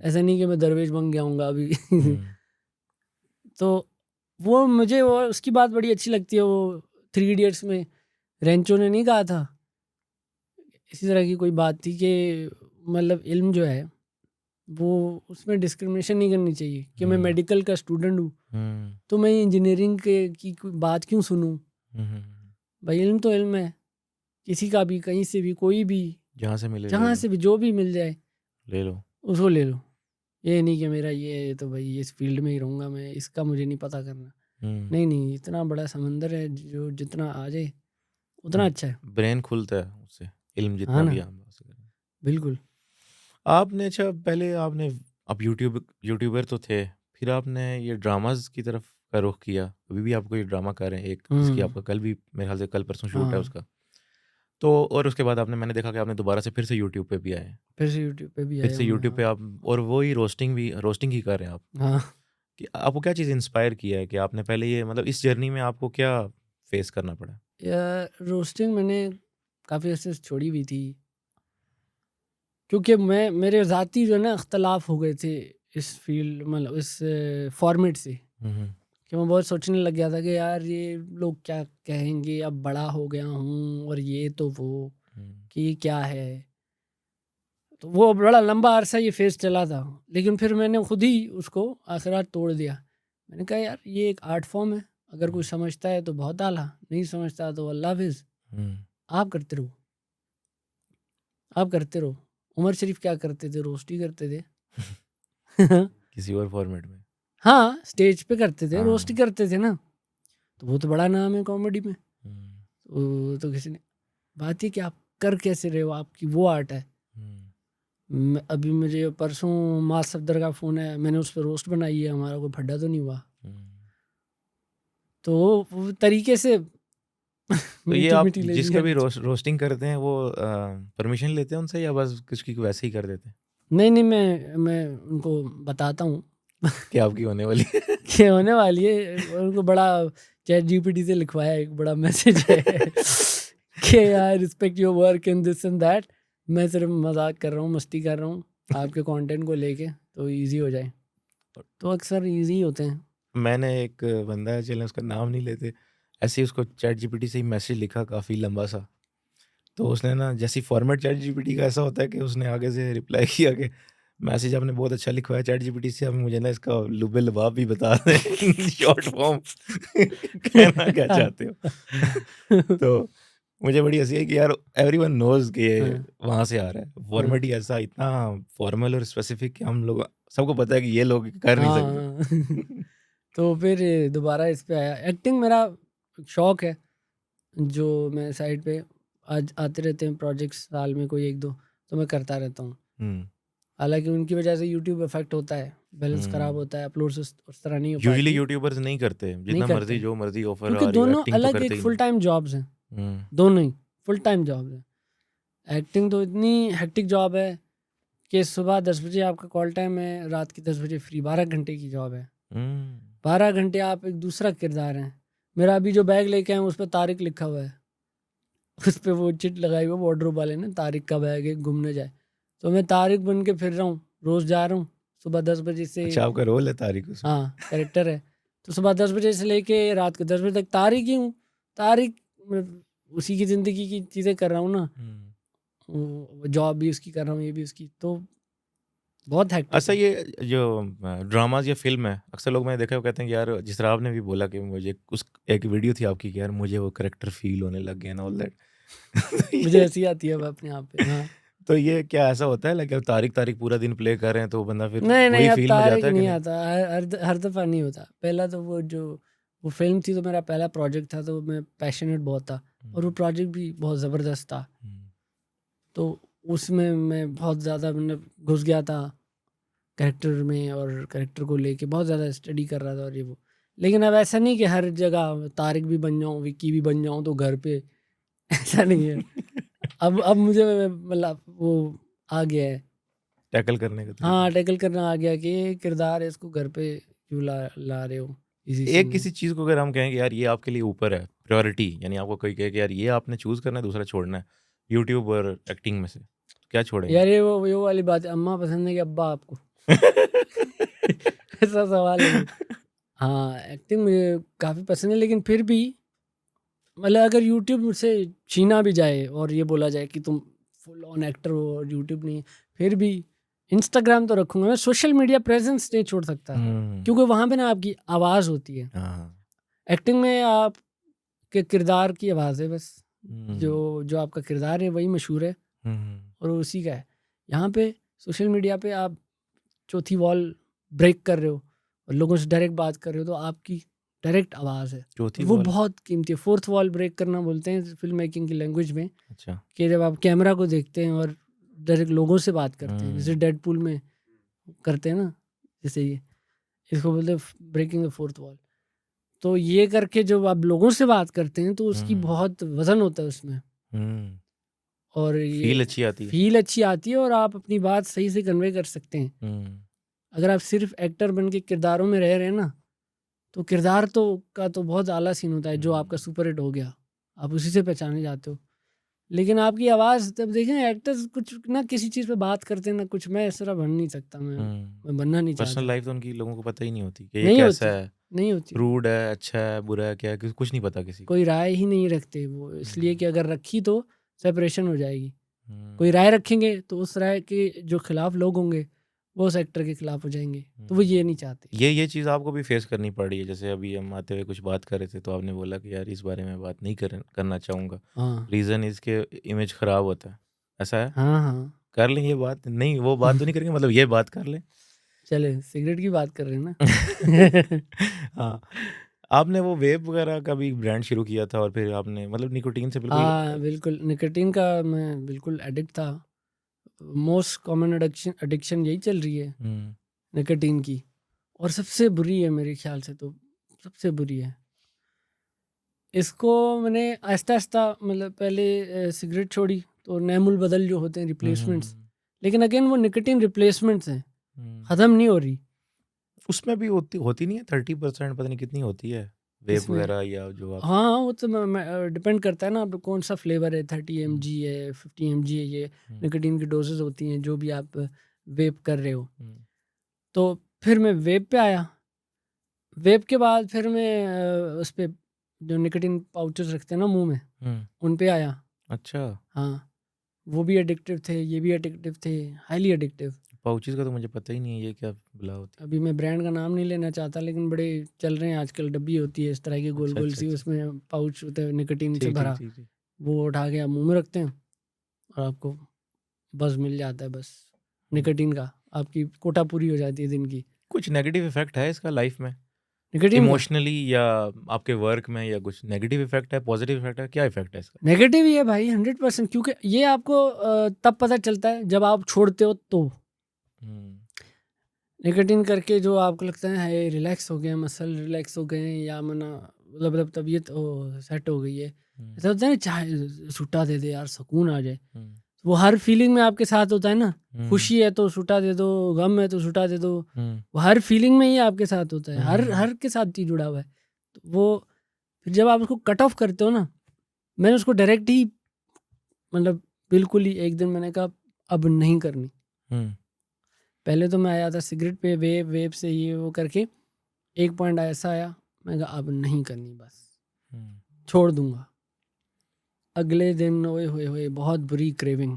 ऐसा नहीं कि मैं दरवेश बन गया हूँगा अभी। तो वो मुझे वो उसकी बात बड़ी अच्छी लगती है। वो 3 इडियट्स में रेंचो ने नहीं कहा था, इसी तरह की कोई बात थी कि मतलब इल्म जो है वो उसमें डिस्क्रिमिनेशन नहीं करनी चाहिए कि मैं मेडिकल का स्टूडेंट हूँ तो मैं इंजीनियरिंग के की कोई बात क्यों सुनूं। भाई इल्म तो इल्म है, किसी का भी, कहीं से भी, कोई भी, जहाँ से मिले ले जहाँ लो, से भी, जो भी मिल जाए ले लो। उसको ले लो। ये नहीं कि मेरा ये है तो भाई इस फील्ड में ही रहूँगा मैं, इसका मुझे नहीं पता करना। नहीं नहीं, इतना बड़ा समंदर है, जो जितना आ जाए उतना अच्छा है। ब्रेन खुलता है उससे, इल्म हाँ जितना ना, भी हम हासिल करें। बिल्कुल। आपने अच्छा पहले आपने आप यूट्यूबर तो थे, फिर आपने ये ड्रामाज की तरफ का रुख किया। अभी भी आपको ये ड्रामा कर रहे हैं एक, जिसकी आपका कल भी मेरे ख्याल से कल परसों शूट है हाँ, उसका। तो और उसके बाद आपने, मैंने देखा कि आपने दोबारा से फिर से यूट्यूब पे भी आए हैं। फिर से यूट्यूब पे भी फिर आया से हूँ मैं। यूट्यूब पे आप, और वही रोस्टिंग ही कर रहे हैं आप। हाँ, कि आपको क्या चीज़ इंस्पायर किया है कि आपने पहले ये, मतलब इस जर्नी में आपको क्या फेस करना पड़ा? रोस्टिंग मैंने काफ़ी अर्से से छोड़ी हुई थी, क्योंकि मेरे ज़ाती जो है ना अख्तलाफ हो गए थे इस फील्ड, मतलब इस फॉर्मेट से, कि मैं बहुत सोचने लग गया था कि यार ये लोग क्या कहेंगे, अब बड़ा हो गया हूँ और ये तो वो, कि ये क्या है। तो वो बड़ा लंबा अरसा ये फेज़ चला था, लेकिन फिर मैंने खुद ही उसको आखिरात तोड़ दिया। मैंने कहा यार ये एक आर्ट फॉर्म है, अगर कोई समझता है तो बहुत आला, नहीं समझता तो अल्लाह हाफिज़। आप करते रहो, आप करते रहो। उमर शरीफ क्या करते थे? रोस्ट ही करते थे। किसी और फॉर्मेट में। हाँ, स्टेज पे करते थे, रोस्ट ही हाँ। करते थे ना, तो वो तो बड़ा नाम है कॉमेडी में। हम्म, तो किसी ने, बात है कि आप कर कैसे रहे हो, आपकी वो आर्ट है। अभी मुझे परसों मास सफदर का फ़ोन है, मैंने उस पर रोस्ट बनाई है, हमारा कोई फड्डा तो नहीं हुआ। तो वो तरीके से तो ये मीठी आप मीठी ले ली जिसका है। भी रोस्टिंग करते हैं वो परमिशन लेते हैं उनसे, या बस कुछ की वैसे ही कर देते हैं नहीं नहीं, मैं उनको बताता हूँ कि आपकी होने वाली है? कि होने वाली है। उनको बड़ा चैट जीपीटी से लिखवाया एक बड़ा मैसेज है कि यार respect your work and this and that. मैं सिर्फ मजाक कर रहा हूँ, मस्ती कर रहा हूँ आपके कंटेंट को लेके, तो इजी हो जाए। तो अक्सर इजी होते हैं। मैंने एक बंदा है, चलें उसका नाम नहीं लेते, ऐसे ही उसको चैट जीपीटी से ही मैसेज लिखा काफ़ी लंबा सा। तो उसने ना, जैसी फॉर्मेट चैट जीपीटी का ऐसा होता है कि उसने आगे से रिप्लाई किया कि मैसेज आपने बहुत अच्छा लिखवाया चैट जीपीटी से, अब मुझे ना इसका लुबे लबाब भी बता दें शॉर्ट फॉर्म कहना क्या चाहते हो? तो मुझे बड़ी हंसी है कि यार एवरीवन नोज कि ये हाँ, वहाँ से आ रहा है। हाँ, फॉर्मेट ही ऐसा इतना फॉर्मल और स्पेसिफिक कि हम लोग सबको पता है कि ये लोग कर नहीं हाँ। सकते। तो फिर दोबारा इस पे आया। एक्टिंग मेरा शौक है, जो मैं साइड पे आज आते रहते हैं प्रोजेक्ट्स, साल में कोई एक दो, तो मैं करता रहता हूँ। हम्म, हालांकि उनकी वजह से यूट्यूब इफेक्ट होता है, बैलेंस ख़राब होता है, अपलोड्स उस तरह नहीं हो यूजुअली पाती, यूट्यूबर्स नहीं करते, नहीं जितना करते मर्जी हैं, जो मर्जी ऑफर क्योंकि आ रही हो, दोनों एक्टिंग तो अलग करते एक ही फुल नहीं। टाइम जॉब्स हैं। हम्म, दोनों ही फुल टाइम जॉब्स हैं। एक्टिंग तो इतनी हेक्टिक जॉब है कि सुबह 10 बजे आपका कॉल टाइम है, रात के 10 बजे फ्री, 12 घंटे की जॉब है। हम्म, 12 घंटे आप एक दूसरा किरदार हैं। मेरा अभी जो बैग लेके आए उस पर तारिक लिखा हुआ है, उस पर वो चिट लगाई हुई वार्डरोब वाले ने, तारिक का बैग है, गुम न जाए। तो मैं तारिक बन के फिर रहा हूँ, रोज़ जा रहा हूँ सुबह 10 बजे से। अच्छा आपका रोल है तारिक उसमें? हाँ, कैरेक्टर है। तो सुबह 10 बजे से लेके रात के 10 बजे तक तारिक ही हूँ। तारिक, मैं उसी की ज़िंदगी की चीज़ें कर रहा हूँ ना, जॉब भी उसकी कर रहा हूँ, ये भी उसकी, तो बहुत हेक्टिक अच्छा है। ये जो ड्रामाज या फिल्म है, अक्सर लोग मैंने देखा है वो कहते हैं कि यार, जिस तरह आपने भी बोला कि मुझे उस एक वीडियो थी आपकी कि यार मुझे वो करेक्टर फील होने लग गया ना, ऑल दैट। तो मुझे ये हँसी आती है अब अपने आप पे। हाँ। तो ये क्या ऐसा होता है लाइक तारिक तारिक पूरा दिन प्ले कर रहे हैं तो बंदा फिर नहीं नहीं, वही अब फील में तारिक जाता है कि नहीं नहीं? आता, हर दफ़ा नहीं होता। पहला तो वो फिल्म थी, तो मेरा पहला प्रोजेक्ट था, तो मैं पैशनेट बहुत था, और वो प्रोजेक्ट भी बहुत ज़बरदस्त था। तो उसमें मैं बहुत ज़्यादा मैंने घुस गया था कैरेक्टर में, और कैरेक्टर को लेके बहुत ज़्यादा स्टडी कर रहा था, और ये वो। लेकिन अब ऐसा नहीं कि हर जगह तारिक भी बन जाऊँ, विक्की भी बन जाऊँ तो घर पे ऐसा नहीं है। अब मुझे मतलब वो आ गया है। टैकल करने का तरीका। हाँ, टैकल करना आ गया कि ये किरदार है, इसको घर पे क्यों ला ला रहे हो इसी सीन एक में। किसी चीज़ को अगर हम कहें कि यार ये आपके लिए ऊपर है, प्रायोरिटी, यानी आपको कोई कहे कि यार ये आपने चूज़ करना है, दूसरा छोड़ना है, यूट्यूब और एक्टिंग में से, तो क्या छोड़ेंगे? यार ये वो वाली बात है, अम्मा पसंद है कि अब्बा आपको? ऐसा सवाल है ये। हाँ, एक्टिंग मुझे काफ़ी पसंद है, लेकिन फिर भी मतलब अगर यूट्यूब से छीना भी जाए और ये बोला जाए कि तुम फुल ऑन एक्टर हो और यूट्यूब नहीं, फिर भी इंस्टाग्राम तो रखूँगा मैं। सोशल मीडिया प्रेज़ेंस नहीं छोड़ सकता, क्योंकि वहाँ पे ना आपकी आवाज़ होती है। हाँ। एक्टिंग में आपके किरदार की आवाज़ है बस, हुँ। जो आपका किरदार है वही मशहूर है हुँ। और उसी का है। यहाँ पे सोशल मीडिया पे आप चौथी वॉल ब्रेक कर रहे हो और लोगों से डायरेक्ट बात कर रहे हो, तो आपकी डायरेक्ट आवाज़ है। चौथी वो वॉल? बहुत कीमती है। फोर्थ वॉल ब्रेक करना बोलते हैं फ़िल्म मेकिंग की लैंग्वेज में, अच्छा। कि जब आप कैमरा को देखते हैं और डायरेक्ट लोगों से बात करते हैं, जैसे हुँ। डेडपूल में करते हैं ना, जैसे ये इसको बोलते हैं ब्रेकिंग द फोर्थ वॉल। तो ये करके जब आप लोगों से बात करते हैं तो उसकी हुँ। बहुत वज़न होता है उसमें, हुँ। और फ़ील ये अच्छी आती है। फ़ील अच्छी आती है और आप अपनी बात सही से कन्वे कर सकते हैं। हुँ। अगर आप सिर्फ़ एक्टर बन के किरदारों में रह रहे हैं ना, तो किरदार का तो बहुत आला सीन होता है, जो आपका सुपर हिट हो गया, आप उसी से पहचाने जाते हो। लेकिन आपकी आवाज़, तब देखें एक्टर्स कुछ ना किसी चीज़ पे बात करते हैं ना कुछ, मैं इस तरह बन नहीं सकता, हुँ। मैं बनना नहीं पर्सनल चाहता। लाइफ़ तो उनकी लोगों को पता ही नहीं होती कि ये नहीं कैसा होती, है, नहीं होती। रूड है, अच्छा है, बुरा है, क्या है, कुछ नहीं पता किसी को। कोई राय ही नहीं रखते वो, इसलिए हुँ। कि अगर रखी तो सेपरेशन हो जाएगी। हुँ। कोई राय रखेंगे तो उस राय के जो खिलाफ लोग होंगे वो उस एक्टर के खिलाफ हो जाएंगे, तो वो ये नहीं चाहते। ये चीज़ आपको भी फेस करनी पड़ी है। जैसे अभी हम आते हुए कुछ बात कर रहे थे तो आपने बोला कि यार इस बारे में बात नहीं करना चाहूँगा। हाँ, रीज़न इसके इमेज ख़राब होता है। ऐसा है? हाँ, हाँ। कर लें ये बात? नहीं, वो बात तो नहीं करेंगे, मतलब ये बात कर लें? चले सिगरेट की बात कर रहे हैं ना। हाँ, आपने वो वेप वग़ैरह का भी ब्रांड शुरू किया था और फिर आपने मतलब निकोटीन से बिल्कुल हाँ, बिल्कुल निकोटीन का मैं बिल्कुल एडिक्ट था। मोस्ट कॉमन एडिक्शन एडिक्शन यही चल रही है, हुँ। निकोटीन की, और सबसे बुरी है मेरे ख्याल से तो, सबसे बुरी है। इसको मैंने आहिस्ता-आहिस्ता मतलब पहले सिगरेट छोड़ी तो नैमुल बदल जो होते हैं हुँ, हुँ, रिप्लेसमेंट्स, हुँ। लेकिन अगेन वो निकोटीन रिप्लेसमेंट्स हैं, हुँ। ख़त्म नहीं हो रही। उसमें भी होती होती नहीं है 30% पता नहीं कितनी होती है, वेप इसमें वग़ैरह या जो आप हाँ, हाँ, वो तो डिपेंड करता है ना, अब कौन सा फ्लेवर है, 30 हुँ, एमजी है, 50 एमजी है, ये हुँ, निकोटीन की डोजेज़ होती हैं जो भी आप वेप कर रहे हो। हुँ, तो फिर मैं वेप पे आया। वेप के बाद फिर मैं उस पे जो निकोटीन पाउचेज़ रखते हैं ना मुँह में, हुँ। उन पे आया। अच्छा, हाँ, वो भी एडिक्टिव थे, ये भी एडिक्टिव थे, हाइली एडिक्टिव। पाउचेज़ का तो मुझे पता ही नहीं है ये क्या बला होती है? अभी मैं ब्रांड का नाम नहीं लेना चाहता, लेकिन बड़े चल रहे हैं आजकल, डब्बी होती है इस तरह की अच्छा, गोल-गोल अच्छा, सी, अच्छा। उसमें पाउच होता है निकोटीन से ठीक, ठीक, भरा। ठीक, ठीक। वो उठा के आप मुँह में रखते हैं और आपको बज़ मिल जाता है बस, हुँ। निकोटीन का। आपकी कोटा पूरी हो जाती है दिन की। कुछ नेगेटिव इफ़ेक्ट है इसका लाइफ़ में? निकोटीन का इमोशनली या आपके वर्क में या कुछ नेगेटिव इफ़ेक्ट है, पॉज़िटिव इफ़ेक्ट है, क्या इफ़ेक्ट है इसका? नेगेटिव ही है भाई 100%, क्योंकि ये आपको तब पता चलता है जब आप छोड़ते हो तो। हुँ, निकोटीन करके जो आपको लगता है हाय रिलैक्स हो गए, मसल रिलैक्स हो गए, या मना मतलब तबीयत सेट हो गई है। हुँ, ऐसा होता है ना, चाहे सूटा दे दे यार सुकून आ जाए। हुँ, वो हर फीलिंग में आपके साथ होता है ना, हुँ, खुशी है तो सूटा दे दो, गम है तो सूटा दे दो। हुँ, वो हर फीलिंग में ही आपके साथ होता है, हुँ, हर हुँ, हर के साथ ही जुड़ा हुआ है। तो वो फिर जब आप उसको कट ऑफ करते हो ना, मैंने उसको डायरेक्ट ही मतलब बिल्कुल ही एक दिन मैंने कहा अब नहीं करनी। हुँ, पहले तो मैं आया था सिगरेट पे, वेप वेप से ये वो करके, एक पॉइंट ऐसा आया, मैं कहा अब नहीं करनी, बस हुँ, छोड़ दूंगा। अगले दिन ओए होए होए बहुत बुरी क्रेविंग,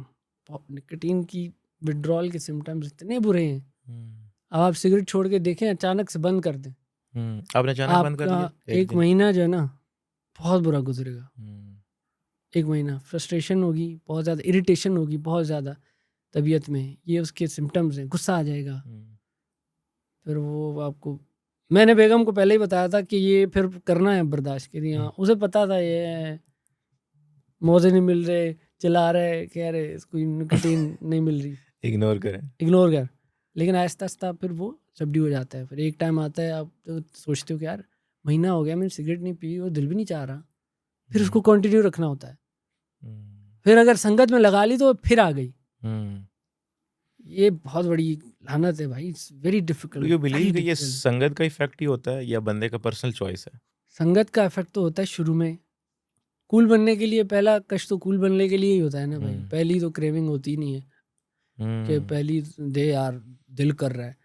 निकोटीन की विड्रॉल के सिम्टम्स इतने बुरे हैं। हुँ, अब आप सिगरेट छोड़ के देखें, अचानक से बंद कर दें, हुँ। आपने अचानक बंद कर आपका दिया एक 1 दिन? महीना जो है ना बहुत बुरा गुजरेगा। हुँ, 1 महीना फ्रस्ट्रेशन होगी, बहुत ज़्यादा इरिटेशन होगी, बहुत ज़्यादा तबीयत में, ये उसके सिम्टम्स हैं, गुस्सा आ जाएगा। हुँ, फिर वो आपको, मैंने बेगम को पहले ही बताया था कि ये फिर करना है बर्दाश्त के लिए, हुँ। हाँ, उसे पता था ये मौजे नहीं मिल रहे, चिल्ला रहे, कह रहे इसको निकोटीन नहीं मिल रही, इग्नोर करें। इग्नोर कर। लेकिन आहिस्ता-आहिस्ता फिर वो सब्ड्यू हो जाता है। फिर एक टाइम आता है, आप तो सोचते हो कि यार महीना हो गया मैंने सिगरेट नहीं पी और दिल भी नहीं चाह रहा। फिर हुँ, उसको कंटिन्यू रखना होता है। हुँ, फिर अगर संगत में लगा ली तो फिर आ गई। हुँ। ये बहुत बड़ी लानत है भाई, it's very do difficult, you very believe कि ये डिफिकल्ट। संगत का इफ़ेक्ट ही होता है या बंदे का पर्सनल चॉइस है? संगत का इफेक्ट तो होता है शुरू में। कूल बनने के लिए पहला कष्ट तो कूल बनने के लिए ही होता है ना भाई। हुँ, पहली तो क्रेविंग होती ही नहीं है कि हुँ, पहली दे यार, दिल कर रहा है।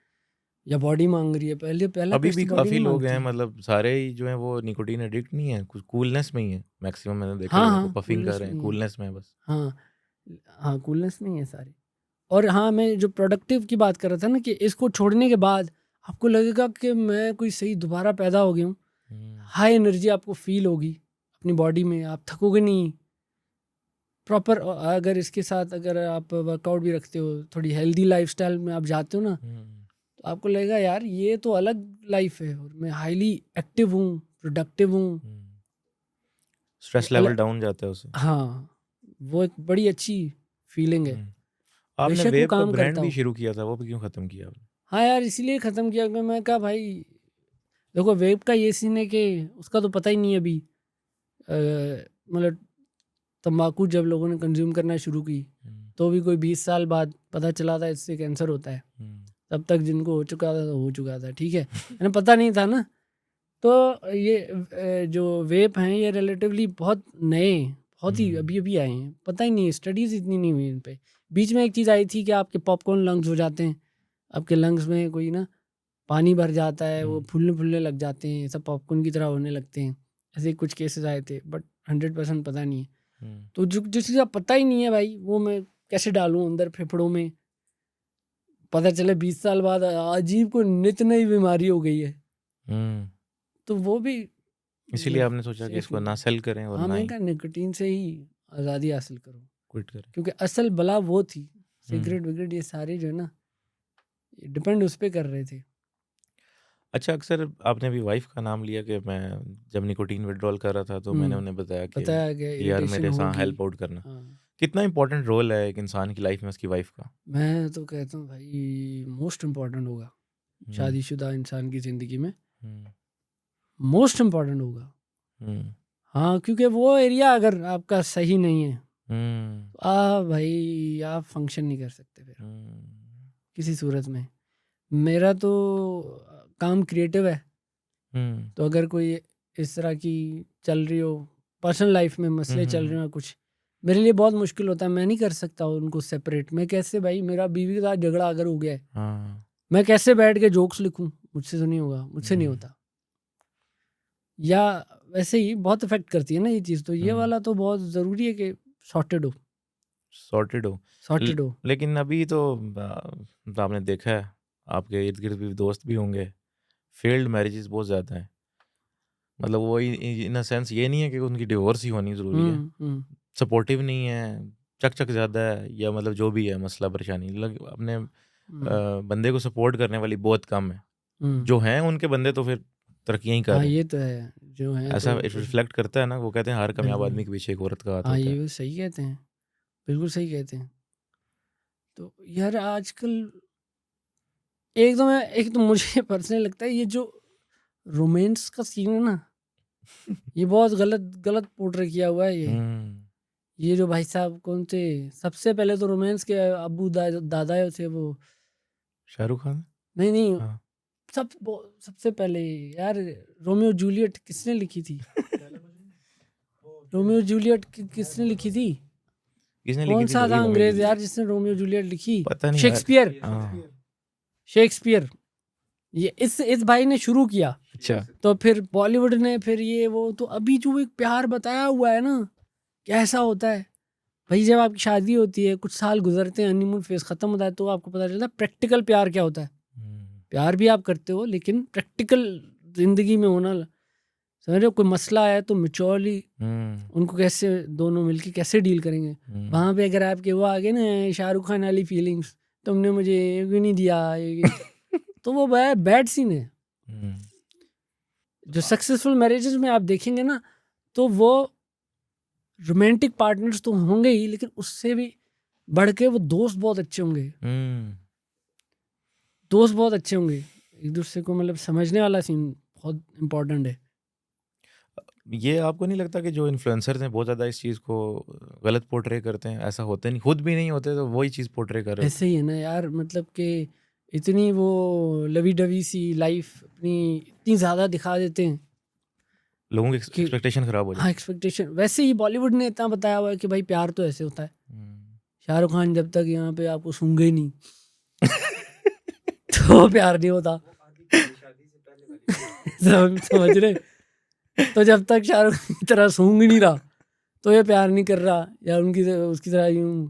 या बॉडी मांग रही है। पहला अभी पेट्स भी तो बॉडी काफी नहीं लोग हैं, मांगती। मतलब सारे ही जो हैं वो निकोटीन एडिक्ट नहीं है, कुछ कूलनेस में ही है मैक्सिमम। मैंने देखा हाँ लोगों को हाँ, पफिंग कर कूलनेस रहे में हैं, ही है। कूलनेस में है बस। हाँ हाँ, कूलनेस में ही है सारे। और हाँ, मैं जो प्रोडक्टिव की बात कर रहा था ना, कि इसको छोड़ने के बाद आपको लगेगा कि मैं कोई सही दोबारा पैदा हो गया हूँ। हाई एनर्जी आपको फील होगी अपनी बॉडी में, आप थकोगे नहीं प्रॉपर। अगर इसके साथ अगर आप वर्कआउट भी रखते हो, थोड़ी हेल्दी लाइफस्टाइल में आप जाते हो ना, तो आपको लगेगा यार ये तो अलग लाइफ है, और मैं हाईली एक्टिव हूँ, प्रोडक्टिव हूँ। स्ट्रेस लेवल डाउन जाता है उससे। हाँ, वो एक बड़ी अच्छी फीलिंग है, आपने बेशक वो वेब का काम ब्रांड करता भी हो। शुरू किया था, वो भी क्यों खत्म किया आपने? हाँ यार, इसीलिए ख़त्म किया कि मैं कहा भाई देखो, वेब का ये सीन है कि उसका तो पता ही नहीं है अभी। मतलब तंबाकू जब लोगों ने कंज्यूम करना शुरू की, तो भी कोई 20 साल बाद पता चला था इससे कैंसर होता है। तब तक जिनको हो चुका था तो हो चुका था, ठीक है, मैंने पता नहीं था ना। तो ये जो वेप हैं ये रिलेटिवली बहुत नए, बहुत ही अभी अभी आए हैं, पता ही नहीं है, स्टडीज़ इतनी नहीं हुई इन पे। बीच में एक चीज़ आई थी कि आपके पॉपकॉर्न लंग्स हो जाते हैं, आपके लंग्स में कोई ना पानी भर जाता है, वो फूलने फूलने लग जाते हैं, सब पॉपकॉर्न की तरह होने लगते हैं। ऐसे कुछ केसेस आए थे, बट 100% पता नहीं है। तो जो चीज़ आप पता ही नहीं है भाई, वो मैं कैसे डालूं अंदर फेफड़ों में, पता चले 20 साल बाद अजीब को नित नई बीमारी हो गई है। तो वो भी इसीलिए आपने सोचा कि सेफ इसको नहीं ना है। सेल करें और हाँ, ना मैंने ही कहा निकोटीन से ही आज़ादी हासिल करो, क्विट करें। क्योंकि असल बला वो थी। सिगरेट विगरेट ये सारे जो है ना, डिपेंड उस पर कर रहे थे। अच्छा, अक्सर आपने अभी वाइफ का नाम लिया कि मैं जब निकोटीन विड्रॉल कर रहा था तो मैंने उन्हें बताया कि बताया गया यार इरिटेशन मेरे साथ होगी। हेल्प आउट करना। हाँ, कितना इंपॉर्टेंट रोल है एक इंसान की लाइफ में उसकी वाइफ का? मैं तो कहता हूँ भाई मोस्ट इम्पॉर्टेंट होगा शादीशुदा इंसान की ज़िंदगी में, मोस्ट इम्पॉर्टेंट होगा। हाँ, क्योंकि वो एरिया अगर आपका सही नहीं है, भाई आप फंक्शन नहीं कर सकते फिर किसी सूरत में। मेरा तो काम क्रिएटिव है, तो अगर कोई इस तरह की चल रही हो पर्सनल लाइफ में मसले चल रहे हो कुछ, मेरे लिए बहुत मुश्किल होता है। मैं नहीं कर सकता उनको सेपरेट। मैं कैसे भाई, मेरा बीवी के साथ झगड़ा अगर हो गया है, मैं कैसे बैठ के जोक्स लिखूं? मुझसे तो नहीं होगा, मुझसे नहीं होता। या वैसे ही बहुत इफेक्ट करती है ना ये चीज़, तो ये वाला तो बहुत ज़रूरी है कि सॉर्टेड हो, सॉर्टेड हो। सॉर्टेड हो। लेकिन अभी तो आपने देखा है, आपके इर्द गिर्द भी दोस्त भी होंगे, फेल्ड मैरिजेस बहुत ज़्यादा हैं। मतलब वो इन अ सेंस ये नहीं है कि उनकी डिवोर्स ही होनी ज़रूरी है, सपोर्टिव नहीं है, चक ज़्यादा है, या मतलब जो भी है मसला परेशानी, अपने बंदे को सपोर्ट करने वाली बहुत कम है। जो हैं उनके बंदे तो फिर तरक्कियाँ ही कर हाँ, रहे हैं। ये तो है, जो है ऐसा तो रिफ्लेक्ट करता है ना, वो कहते हैं हर कामयाब बिल्कुल। आदमी के पीछे एक औरत का हाथ हाँ, होता है। ये सही कहते हैं, बिल्कुल सही कहते हैं। तो यार आजकल एक तो मुझे पर्सनली लगता है ये जो रोमांस का सीन है ना, ये बहुत गलत पोर्ट्रे किया हुआ है। ये जो भाई साहब कौन थे, सबसे पहले तो रोमांस के अबू दादा थे वो, शाहरुख खान। नहीं नहीं, हाँ। सबसे पहले यार रोमियो जूलियट किसने लिखी थी? रोमियो जूलियट किसने लिखी थी? किसने लिखी कौन थी सा भाई था रोमियो अंग्रेज जूलियट? यार जिसने रोमियो जूलियट लिखी? पता नहीं यार। शेक्सपियर। हाँ। शेक्सपियर, ये इस भाई ने शुरू किया। अच्छा। तो फिर बॉलीवुड ने फिर ये वो, तो अभी जो एक प्यार बताया हुआ है ना, कैसा होता है भाई, जब आपकी शादी होती है, कुछ साल गुजरते हैं, हनीमून फेज खत्म होता है, तो आपको पता चलता है प्रैक्टिकल प्यार क्या होता है। प्यार भी आप करते हो, लेकिन प्रैक्टिकल जिंदगी में होना, समझ रहे हो, कोई मसला है तो मेच्योरली उनको कैसे दोनों मिलके कैसे डील करेंगे। वहां पे अगर आपके वो आगे ना शाहरुख खान वाली फीलिंग्स, तुमने मुझे ये भी नहीं दिया तो वो बैड सीन है। जो सक्सेसफुल मैरिजेस में आप देखेंगे ना, तो वो रोमांटिक पार्टनर्स तो होंगे ही, लेकिन उससे भी बढ़ के वो दोस्त बहुत अच्छे होंगे। दोस्त बहुत अच्छे होंगे, एक दूसरे को मतलब समझने वाला सीन बहुत इम्पोर्टेंट है। ये आपको नहीं लगता कि जो इन्फ्लुएंसर्स हैं बहुत ज़्यादा इस चीज़ को गलत पोर्ट्रे करते हैं? ऐसा होते नहीं, खुद भी नहीं होते तो वही चीज़ पोर्ट्रे कर रहे ऐसे ही है ना यार, मतलब कि इतनी वो लवी डवी सी लाइफ अपनी इतनी ज़्यादा दिखा देते हैं, लोगों की एक्सपेक्टेशन खराब हो जाती है। हाँ, एक्सपेक्टेशन। वैसे ही बॉलीवुड ने इतना बताया हुआ है कि भाई प्यार तो ऐसे होता है। शाहरुख खान जब तक यहाँ पे आपको सूंघे नहीं वो प्यार नहीं होता। समझ रहे? तो जब तक शाहरुख की तरह सूंघ नहीं रहा तो ये प्यार नहीं कर रहा, या उनकी उसकी तरह यूं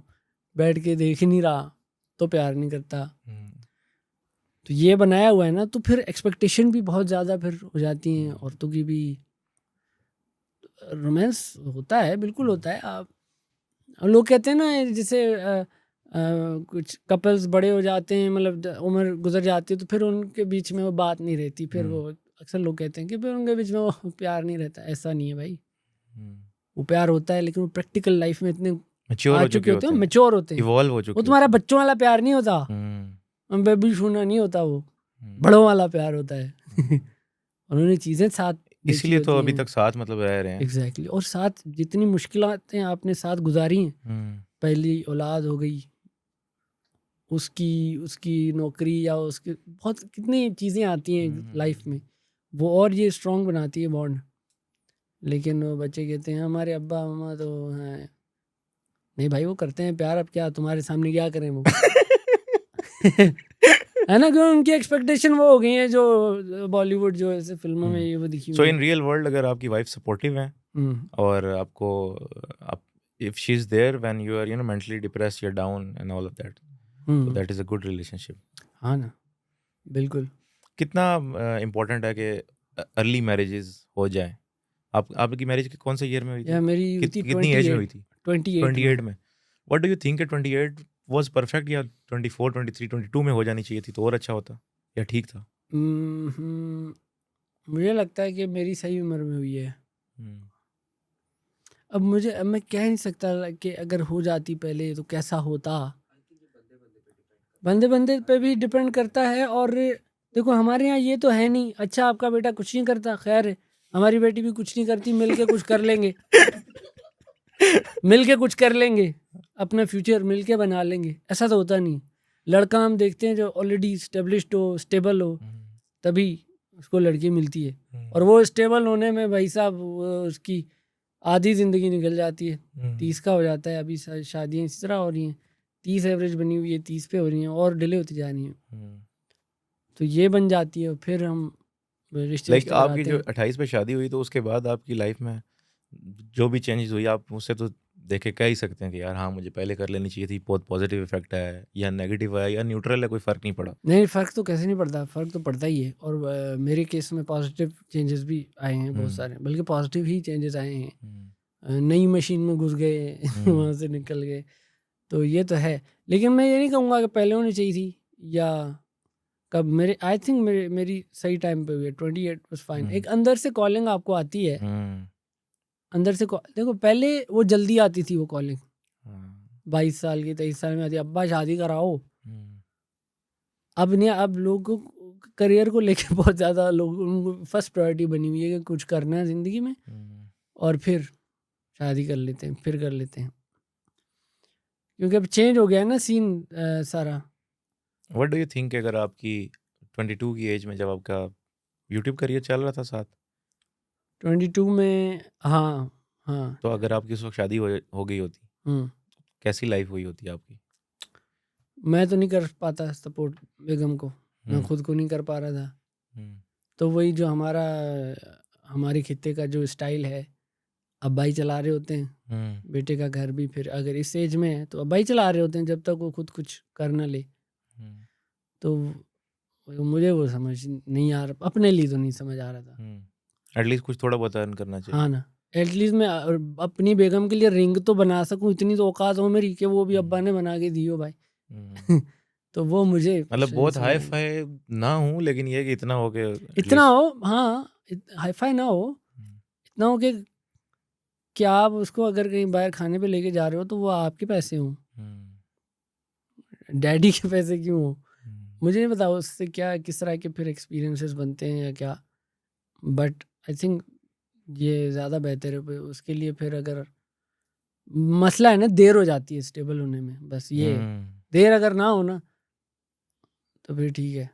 बैठ के देख ही नहीं रहा तो प्यार नहीं करता। तो ये बनाया हुआ है ना, तो फिर एक्सपेक्टेशन भी बहुत ज़्यादा फिर हो जाती हैं औरतों की भी। रोमांस होता है, बिल्कुल होता है। आप लोग कहते हैं ना, जैसे कुछ कपल्स बड़े हो जाते हैं, मतलब उम्र गुजर जाती है तो फिर उनके बीच में वो बात नहीं रहती, फिर वो अक्सर लोग कहते हैं कि फिर उनके बीच में वो प्यार नहीं रहता। ऐसा नहीं है भाई, वो प्यार होता है, लेकिन वो प्रैक्टिकल लाइफ में इतने आ चुके होते हैं, मैच्योर होते हैं, इवॉल्व हो चुके। वो तुम्हारा बच्चों वाला प्यार नहीं होता, बेबी छूना नहीं होता, वो बड़ों वाला प्यार होता है। उन्होंने चीज़ें साथ, इसलिए तो अभी तक साथ मतलब रह रहे हैं। एग्जैक्टली। और साथ जितनी मुश्किलातें आपने साथ गुजारी हैं, पहली औलाद हो गई, उसकी नौकरी, या उसके बहुत कितनी चीज़ें आती हैं लाइफ में, वो और ये स्ट्रॉन्ग बनाती है बॉन्ड। लेकिन वो बच्चे कहते हैं हमारे अब्बा अम्मा तो हैं, नहीं भाई वो करते हैं प्यार, अब क्या तुम्हारे सामने क्या करें वो। है ना, क्यों उनकी एक्सपेक्टेशन वो हो गई है जो बॉलीवुड जो ऐसे फिल्मों में ये वो दिखी। सो इन रियल वर्ल्ड अगर आपकी वाइफ सपोर्टिव है और आपको if she is there when you are mentally depressed, you are down and all of that, so that is a good relationship. हाँ ना, बिल्कुल। कितना इम्पोर्टेंट है कि अर्ली मैरिजेस हो जाए। आपकी मैरिज कौन से ईयर में हुई थी? मेरी कितनी एज में हुई थी? 28 में। What do you think 28 was perfect, या 24, 23, 22 में हो जानी चाहिए थी तो और अच्छा होता, या ठीक था? मुझे लगता है कि मेरी सही उम्र में हुई है। अब मैं कह नहीं सकता कि अगर हो जाती पहले तो कैसा होता। बंदे बंदे पे भी डिपेंड करता है। और देखो हमारे यहाँ ये तो है नहीं, अच्छा आपका बेटा कुछ नहीं करता, खैर है, हमारी बेटी भी कुछ नहीं करती, मिलके कुछ कर लेंगे। मिलके कुछ कर लेंगे, अपना फ्यूचर मिलके बना लेंगे, ऐसा तो होता नहीं। लड़का हम देखते हैं जो ऑलरेडी स्टेब्लिश्ड हो, स्टेबल हो, तभी उसको लड़की मिलती है। और वो स्टेबल होने में भाई साहब उसकी आधी ज़िंदगी निकल जाती है, 30 का हो जाता है। अभी शादियाँ इस तरह हो रही हैं, 30 एवरेज बनी हुई है, 30 पे हो रही हैं और डिले होती जा रही हैं। तो ये बन जाती है, फिर हम रिश्ते लाइक आपकी जो 28 पे शादी हुई तो उसके बाद आपकी लाइफ में जो भी चेंजेस हुई, आप उससे तो देखे कह ही सकते हैं कि यार हाँ मुझे पहले कर लेनी चाहिए थी, बहुत पॉजिटिव इफेक्ट है या नेगेटिव है या न्यूट्रल है, कोई फ़र्क नहीं पड़ा? नहीं, फ़र्क तो कैसे नहीं पड़ता, फ़र्क तो पड़ता ही है। और मेरे केस में पॉजिटिव चेंजेस भी आए हैं बहुत सारे, बल्कि पॉजिटिव ही चेंजेस आए हैं। नई मशीन में घुस गए, वहाँ से निकल गए, तो ये तो है। लेकिन मैं ये नहीं कहूँगा कि पहले होनी चाहिए थी या कब। मेरे आई थिंक मेरी सही टाइम पे हुई है, 28 वाज फाइन। एक अंदर से कॉलिंग आपको आती है, अंदर से देखो पहले वो जल्दी आती थी वो कॉलिंग, 22 साल की 23 साल में आती, अब्बा शादी कराओ। अब नहीं, अब लोगों को करियर को लेकर बहुत ज़्यादा लोग फर्स्ट प्रायोरिटी बनी हुई है कि कुछ करना है ज़िंदगी में और फिर शादी कर लेते हैं, फिर कर लेते हैं, क्योंकि अब चेंज हो गया है ना सीन सारा। व्हाट डू यू थिंक अगर आपकी 22 की एज में जब आपका यूट्यूब करियर चल रहा था साथ, 22 में, हाँ हाँ, तो अगर आपकी उस वक्त शादी हो गई होती, कैसी लाइफ हुई होती आपकी? मैं तो नहीं कर पाता सपोर्ट बेगम को, मैं खुद को नहीं कर पा रहा था। तो वही जो हमारे खित्ते का जो स्टाइल है, अब्बा ही चला रहे होते हैं बेटे का घर भी। फिर अगर इस एज में है तो अब्बा ही चला रहे होते हैं जब तक वो खुद कुछ कर ना ले। तो मुझे वो समझ नहीं आ रहा, अपने लिए तो नहीं समझ आ रहा था। एटलीस्ट कुछ थोड़ा बहुत अर्न करना चाहिए। हाँ ना, एटलीस्ट मैं अपनी बेगम के लिए रिंग तो बना सकूं, इतनी तो औकात हो मेरी कि वो भी अब्बा ने बना के दी हो भाई। तो वो मुझे मतलब बहुत हाई फाई ना हो, लेकिन ये कि इतना हो के इतना हो, हाँ हाई फाई ना हो, इतना हो कि आप उसको अगर कहीं बाहर खाने पे लेके जा रहे हो तो वो आपके पैसे हों, डैडी के पैसे क्यों हो। मुझे नहीं पता उससे क्या किस तरह के फिर एक्सपीरियंसेस बनते हैं या क्या, बट आई थिंक ये ज़्यादा बेहतर है उसके लिए। फिर अगर मसला है ना, देर हो जाती है स्टेबल होने में, बस ये देर अगर ना हो ना तो फिर ठीक है।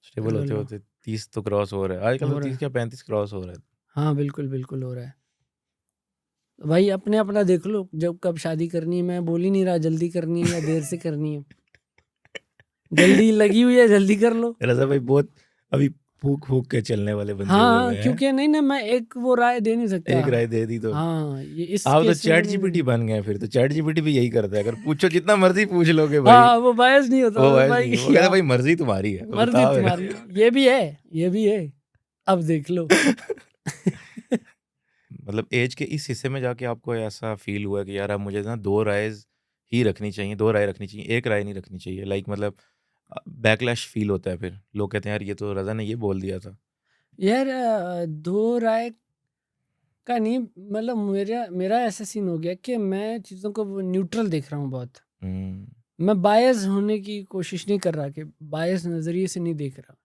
स्टेबल होते होते 30 तो क्रॉस हो रहा है आजकल, तो 30 या 35 क्रॉस हो रहा है। हाँ बिल्कुल बिल्कुल हो रहा है। तो भाई अपने अपना देख लो, जब कब शादी करनी है। मैं बोल ही नहीं रहा जल्दी करनी है या देर से करनी है। जल्दी लगी हुई है, जल्दी कर लो। रजा भाई बहुत अभी फूक फूक के चलने वाले बंदे हुए हाँ हैं। क्योंकि नहीं ना, मैं एक वो राय दे नहीं सकता। एक राय दे दी तो हाँ ये इस आप तो केस में चैट नहीं जीपीटी देनी। बन गए फिर। तो चैट जीपीटी भी यही करता है, अगर पूछो जितना मर्जी पूछ लोगे भाई, हाँ वो बायस नहीं होता वो वो भाई भाई नहीं, वो कहता भाई मर्जी तुम्हारी है, मर्जी बताओ मेरे तुम्हारी, ये भी है, ये भी है, अब देख लो। मतलब एज के इस हिस्से में जाके आपको ऐसा फील हुआ कि यार अब मुझे ना दो राय ही रखनी चाहिए, दो राय रखनी चाहिए, एक राय नहीं रखनी चाहिए, लाइक मतलब बैकलैश फील होता है, फिर लोग कहते हैं यार ये तो रजा ने ये बोल दिया था। यार दो राय का नहीं, मतलब मेरा मेरा ऐसा सीन हो गया कि मैं चीज़ों को न्यूट्रल देख रहा हूँ बहुत। मैं बायस होने की कोशिश नहीं कर रहा, कि बायस नज़रिए से नहीं देख रहा,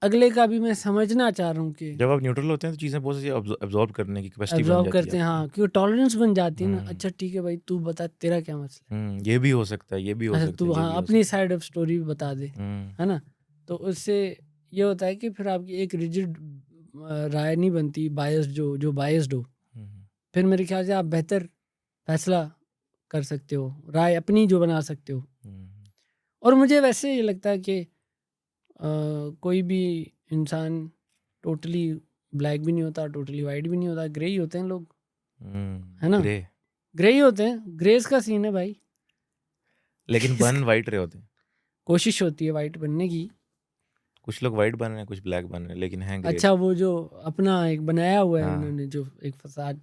अगले का भी मैं समझना चाह रहा हूँ कि जब आप न्यूट्रल होते हैं तो चीज़ें बहुत सी अब्जॉर्ब करने की कैपेसिटी बन एब्जॉर्ब जाती करते है हैं। आपकी। हाँ क्योंकि टॉलरेंस बन जाती है ना। हम्म। अच्छा ठीक है भाई, तू बता तेरा क्या मसला है। ये भी हो सकता है, ये भी हो अच्छा सकता तू है, ये हाँ भी हो अपनी सकता साइड ऑफ स्टोरी भी बता दे, है। है ना। तो उससे ये होता है कि फिर आपकी एक रिजिड राय नहीं बनती, बायस्ड जो बायस्ड हो। फिर मेरे ख्याल से आप बेहतर फैसला कर सकते हो, राय अपनी जो बना सकते हो। और मुझे वैसे ये लगता है कि कोई भी इंसान टोटली ब्लैक भी नहीं होता, टोटली वाइट भी नहीं होता, ग्रे ही होते हैं लोग, है ना। ग्रे, ग्रे ही होते हैं, ग्रेस का सीन है भाई। लेकिन बन वाइट रहे होते हैं। कोशिश होती है वाइट बनने की। कुछ लोग वाइट बन रहे हैं, कुछ ब्लैक बन रहे हैं, लेकिन हैं ग्रे। अच्छा वो जो अपना एक बनाया हुआ है हाँ। उन्होंने, जो एक फसाद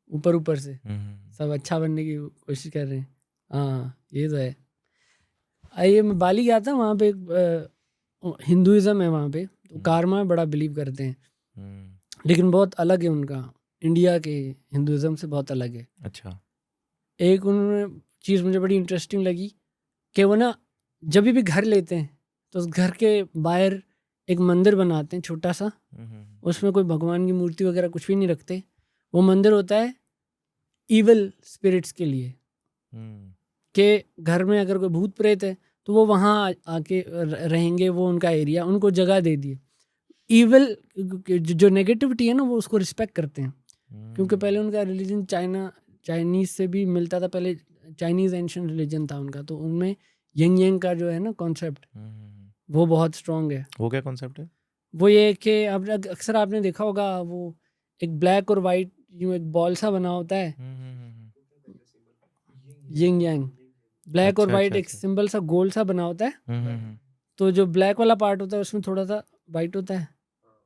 ऊपर ऊपर से सब अच्छा बनने की कोशिश कर रहे हैं। हाँ ये तो है। आइए मैं बाली गया था, वहाँ पे हिंदुइज्म है वहाँ पे, तो कार्मा में बड़ा बिलीव करते हैं, लेकिन बहुत अलग है उनका, इंडिया के हिंदुइज्म से बहुत अलग है। अच्छा। एक उन्होंने चीज़ मुझे बड़ी इंटरेस्टिंग लगी कि वो ना जब भी घर लेते हैं तो उस घर के बाहर एक मंदिर बनाते हैं छोटा सा, उसमें कोई भगवान की मूर्ति वगैरह कुछ भी नहीं रखते। वो मंदिर होता है इविल स्पिरिट्स के लिए, कि घर में अगर कोई भूत प्रेत है तो वो वहाँ आके रहेंगे, वो उनका एरिया, उनको जगह दे दिए। इविल जो नेगेटिविटी है ना वो उसको रिस्पेक्ट करते हैं, क्योंकि पहले उनका रिलीजन चाइनीज़ से भी मिलता था, पहले चाइनीज़ एंशिएंट रिलीजन था उनका, तो उनमें यंग यंग का जो है ना कॉन्सेप्ट वो बहुत स्ट्रॉन्ग है। वो क्या कॉन्सेप्ट है? वो ये कि आप अक्सर आपने देखा होगा, वो एक ब्लैक और वाइट यूँ एक बॉल सा बना होता है, यिंग यांग, ब्लैक और अच्छा, वाइट अच्छा, एक अच्छा। सिंबल सा गोल सा बना होता है। तो जो ब्लैक वाला पार्ट होता है उसमें थोड़ा सा वाइट होता है,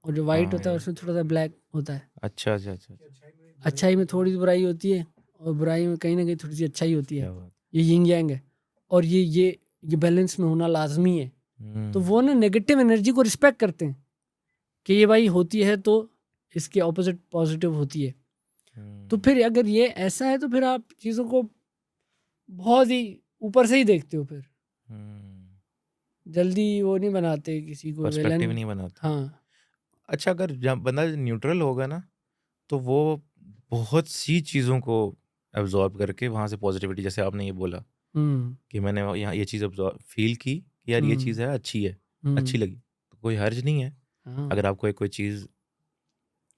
और जो वाइट होता है उसमें थोड़ा सा ब्लैक होता है। अच्छा, अच्छा, अच्छा, अच्छाई में थोड़ी सी बुराई होती है, और बुराई में कहीं ना कहीं थोड़ी सी अच्छाई होती है। क्या बात। ये यिंग यांग है, और ये बैलेंस में होना लाजमी है। तो वो ना नेगेटिव एनर्जी को रिस्पेक्ट करते हैं कि ये भाई होती है तो इसके ऑपोजिट पॉजिटिव होती है। तो फिर अगर ये ऐसा है तो फिर आप चीज़ों को बहुत ही ऊपर से ही देखते हो, फिर जल्दी वो नहीं बनाते किसी को पर्सपेक्टिव विलन। नहीं बनाता। हाँ अच्छा, अगर जब बंदा न्यूट्रल होगा ना, तो वो बहुत सी चीज़ों को एब्जॉर्ब करके वहाँ से पॉजिटिविटी, जैसे आपने ये बोला कि मैंने यहाँ ये चीज़ फील की कि यार ये चीज़ है, अच्छी है, अच्छी लगी, तो कोई हर्ज नहीं है। हाँ अगर आपको कोई चीज़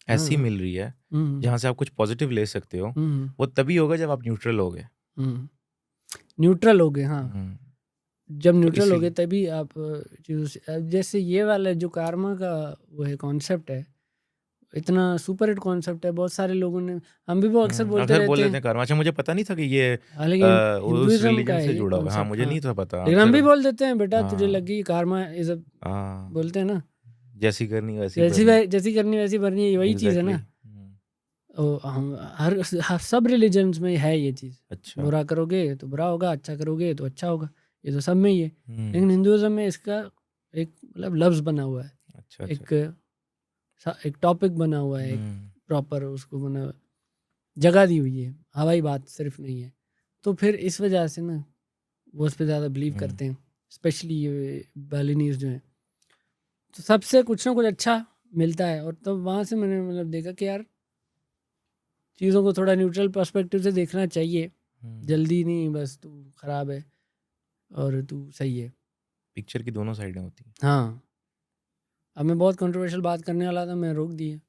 ऐसी हाँ मिल रही है जहाँ से आप कुछ पॉजिटिव ले सकते हो, वो तभी होगा जब आप न्यूट्रल हो गए। न्यूट्रल हो गए। हाँ जब तो न्यूट्रल हो गए इसीलिए तभी आप चीज़ों से, अब जैसे ये वाला जो कार्मा का वो है कॉन्सेप्ट है, इतना सुपर हिट कॉन्सेप्ट है, बहुत सारे लोगों ने, हम भी वो अक्सर बोलते अक्सर बोल रहते देते हैं। हैं कर्मा। अच्छा, मुझे पता नहीं था कि ये हाँ लेकिन उस हिंदुइज्म का रिलीजन है से ये जुड़ा हुआ है। हाँ, कॉन्सेप्ट। मुझे हाँ नहीं था पता। लेकिन हम भी अक्सर बोल देते हैं बेटा तुझे हाँ लगी कार्मा इज हाँ, बोलते हैं ना, जैसी करनी वैसी जैसी भरनी। जैसी करनी वैसी भरनी, ये वही चीज़ है एग्जैक्टली। ना। हम हर सब रिलीजन्स में है ये चीज़, अच्छा। बुरा करोगे तो बुरा होगा, अच्छा करोगे तो अच्छा होगा, ये तो सब में ही है। हम्म, लेकिन हिंदुइज्म में इसका एक मतलब लफ्ज़ बना हुआ है, अच्छा अच्छा। एक टॉपिक बना हुआ है, एक प्रॉपर उसको बना हुआ, जगह दी हुई है, हवाई बात सिर्फ नहीं है। तो फिर इस वजह से ना वो उस पर ज़्यादा बिलीव करते हैं, स्पेशली ये बालिनीज जो हैं। तो सबसे कुछ ना कुछ अच्छा मिलता है, और तब वहाँ से मैंने मतलब देखा कि यार चीज़ों को थोड़ा न्यूट्रल पर्सपेक्टिव से देखना चाहिए, जल्दी नहीं बस तू ख़राब है और तू सही है। पिक्चर की दोनों साइडें होती हैं। हाँ अब मैं बहुत कंट्रोवर्शियल बात करने वाला था, मैं रोक दिया।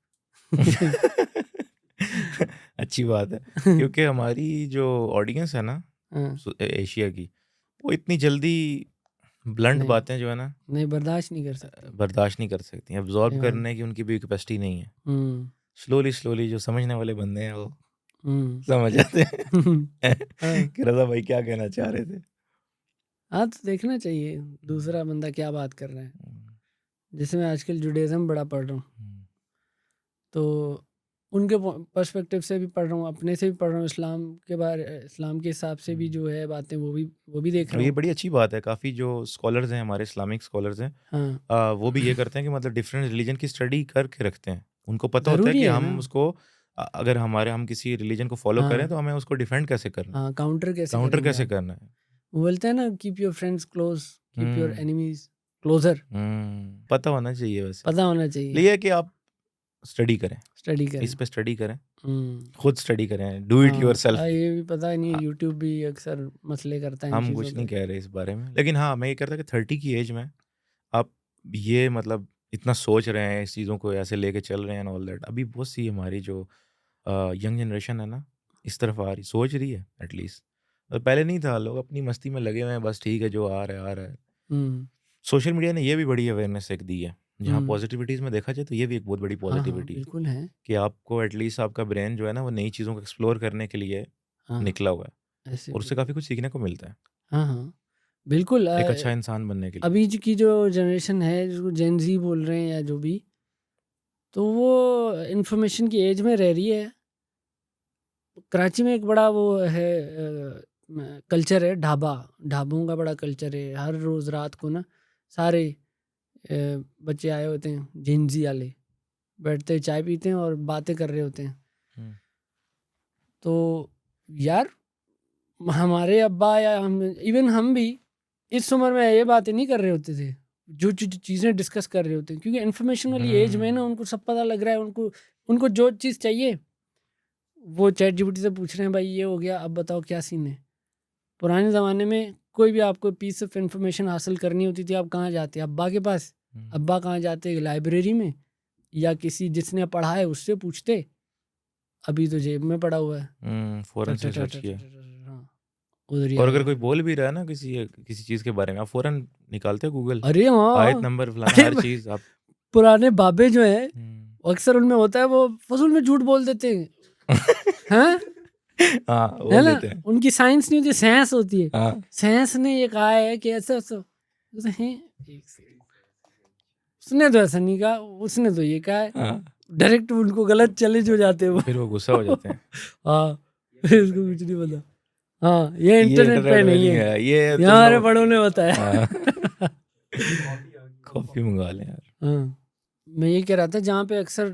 अच्छी बात है, क्योंकि हमारी जो ऑडियंस है ना हाँ एशिया की, वो इतनी जल्दी ब्लंट नहीं बातें जो है ना नहीं बर्दाश्त नहीं कर सकते। बर्दाश्त नहीं कर सकती, एब्जॉर्ब हाँ। करने की उनकी भी कैपेसिटी नहीं है। हम्म स्लोली जो समझने वाले बंदे हैं वो हम्म समझ जाते हैं हाँ कि रज़ा भाई क्या कहना चाह रहे थे। हाँ, तो देखना चाहिए दूसरा बंदा क्या बात कर रहा है। जैसे मैं आजकल जुडाइज़्म बड़ा पढ़ रहा हूँ, तो उनके पर्सपेक्टिव से भी पढ़ रहा हूँ, अपने से भी पढ़ रहा हूँ, इस्लाम के हिसाब से भी जो है बातें वो भी देख और रहा ये हूँ। बड़ी अच्छी बात है, काफ़ी जो स्कॉलर्स हैं हमारे इस्लामिक स्कॉलर्स हैं हाँ, वो भी ये करते हैं कि मतलब डिफरेंट रिलीजन की स्टडी करके रखते हैं। उनको पता होता है ज़रूरी कि है हम ना। उसको अगर हम किसी रिलीजन को फॉलो करें तो हाँ, हमें उसको डिफेंड कैसे करना है, हाँ, काउंटर कैसे काउंटर करेंगे कैसे आप? करना है। वो बोलते हैं ना, keep your friends close, keep your hmm, enemies closer. पता होना चाहिए वैसे। पता होना चाहिए, ये है कि आप स्टडी करें, स्टडी इस करें। पे स्टडी करें, हुँ। खुद स्टडी करें, डू इट हाँ, योरसेल्फ। ये भी पता नहीं, अ, यूट्यूब भी अक्सर मसले करता है इन हम चीज़ों कुछ नहीं पे। कह रहे इस बारे में। लेकिन हाँ, मैं ये कहता कि 30 की एज में आप ये मतलब इतना सोच रहे हैं, इस चीज़ों को ऐसे लेके चल रहे हैं एंड ऑल दैट। अभी बहुत सी हमारी जो यंग जनरेशन है ना, इस तरफ आ रही, सोच रही है एटलीस्ट। पहले नहीं था, लोग अपनी मस्ती में लगे हुए हैं, बस ठीक है जो आ रहा है, आ रहा है। हुँ, सोशल मीडिया ने ये भी बड़ी अवेयरनेस एक दी है। जहाँ हुँ। पॉज़िटिविटीज़ में देखा जाए तो ये भी एक बहुत बड़ी हाँ, हाँ, पॉज़िटिविटी है बिल्कुल है। कि आपको एटलीस्ट आपका ब्रेन जो है ना, वो नई चीज़ों को एक्सप्लोर करने के लिए हाँ, निकला हुआ है ऐसे और उससे बिल्कुल। काफ़ी कुछ सीखने को मिलता है, हाँ, हाँ, बिल्कुल। एक अच्छा इंसान बनने के लिए। अभी की जो जनरेशन है, जिसको जेन ज़ी बोल रहे हैं या जो भी, तो वो इन्फॉर्मेशन की एज में रह रही है। कराची में एक बड़ा वो है कल्चर है, ढाबों का बड़ा कल्चर है। हर रोज़ रात को ना सारे बच्चे आए होते हैं, जेन ज़ी वाले, बैठते हैं, चाय पीते हैं और बातें कर रहे होते हैं। हुँ, तो यार, हमारे अब्बा या हम भी इस उम्र में ये बातें नहीं कर रहे होते थे, जो चीज़ें डिस्कस कर रहे होते हैं, क्योंकि इन्फॉर्मेशन वाली एज में ना हुँ, उनको सब पता लग रहा है। उनको उनको जो चीज़ चाहिए वो चैट जीपीटी से पूछ रहे हैं, भाई ये हो गया, अब बताओ क्या सीन है। पुराने ज़माने में कोई भी आपको पीस ऑफ इन्फॉर्मेशन हासिल करनी होती थी, आप कहाँ जाते? अब्बा के पास। हुँ, अब्बा कहाँ जाते? लाइब्रेरी में, या किसी जिसने पढ़ा है उससे पूछते। अभी तो जेब में पड़ा हुआ है। फ़ौरन टट से टट टट सर्च टट किया। टट टट, हाँ, उधर ही और आ अगर गया। कोई बोल भी रहा है ना किसी किसी चीज़ के बारे में, आप फ़ौरन निकालते हो गूगल, अरे आयत हाँ! नंबर फलाना अरे हर चीज़ आप पुराने बाबे जो हैं, हुँ। अक्सर उनमें होता है वो फ़ुज़ूल में झूठ बोल देते हैं। हैं? हाँ, है बोल ना? देते हैं। उनकी साइंस नहीं होती, साइंस होती है। हाँ, साइंस ने ये कहा है कि ऐसा-ऐसा। बोलते हैं, एक सेकंड, उसने तो ऐसा नहीं कहा, उसने तो ये कहा है। हाँ, डायरेक्ट उनको गलत चैलेंज हो जाते हैं वो। फिर वो गुस्सा हो जाते हैं। हाँ, फिर इसको कुछ नहीं पता। हाँ, ये ये इंटरनेट पे इंटरनेट में नहीं नहीं है। है, ये ये तुम हमारे लोग बड़ों ने बताया। हाँ, कॉफ़ी मँगा लें यार। हाँ, मैं ये कह रहा था, जहाँ पे अक्सर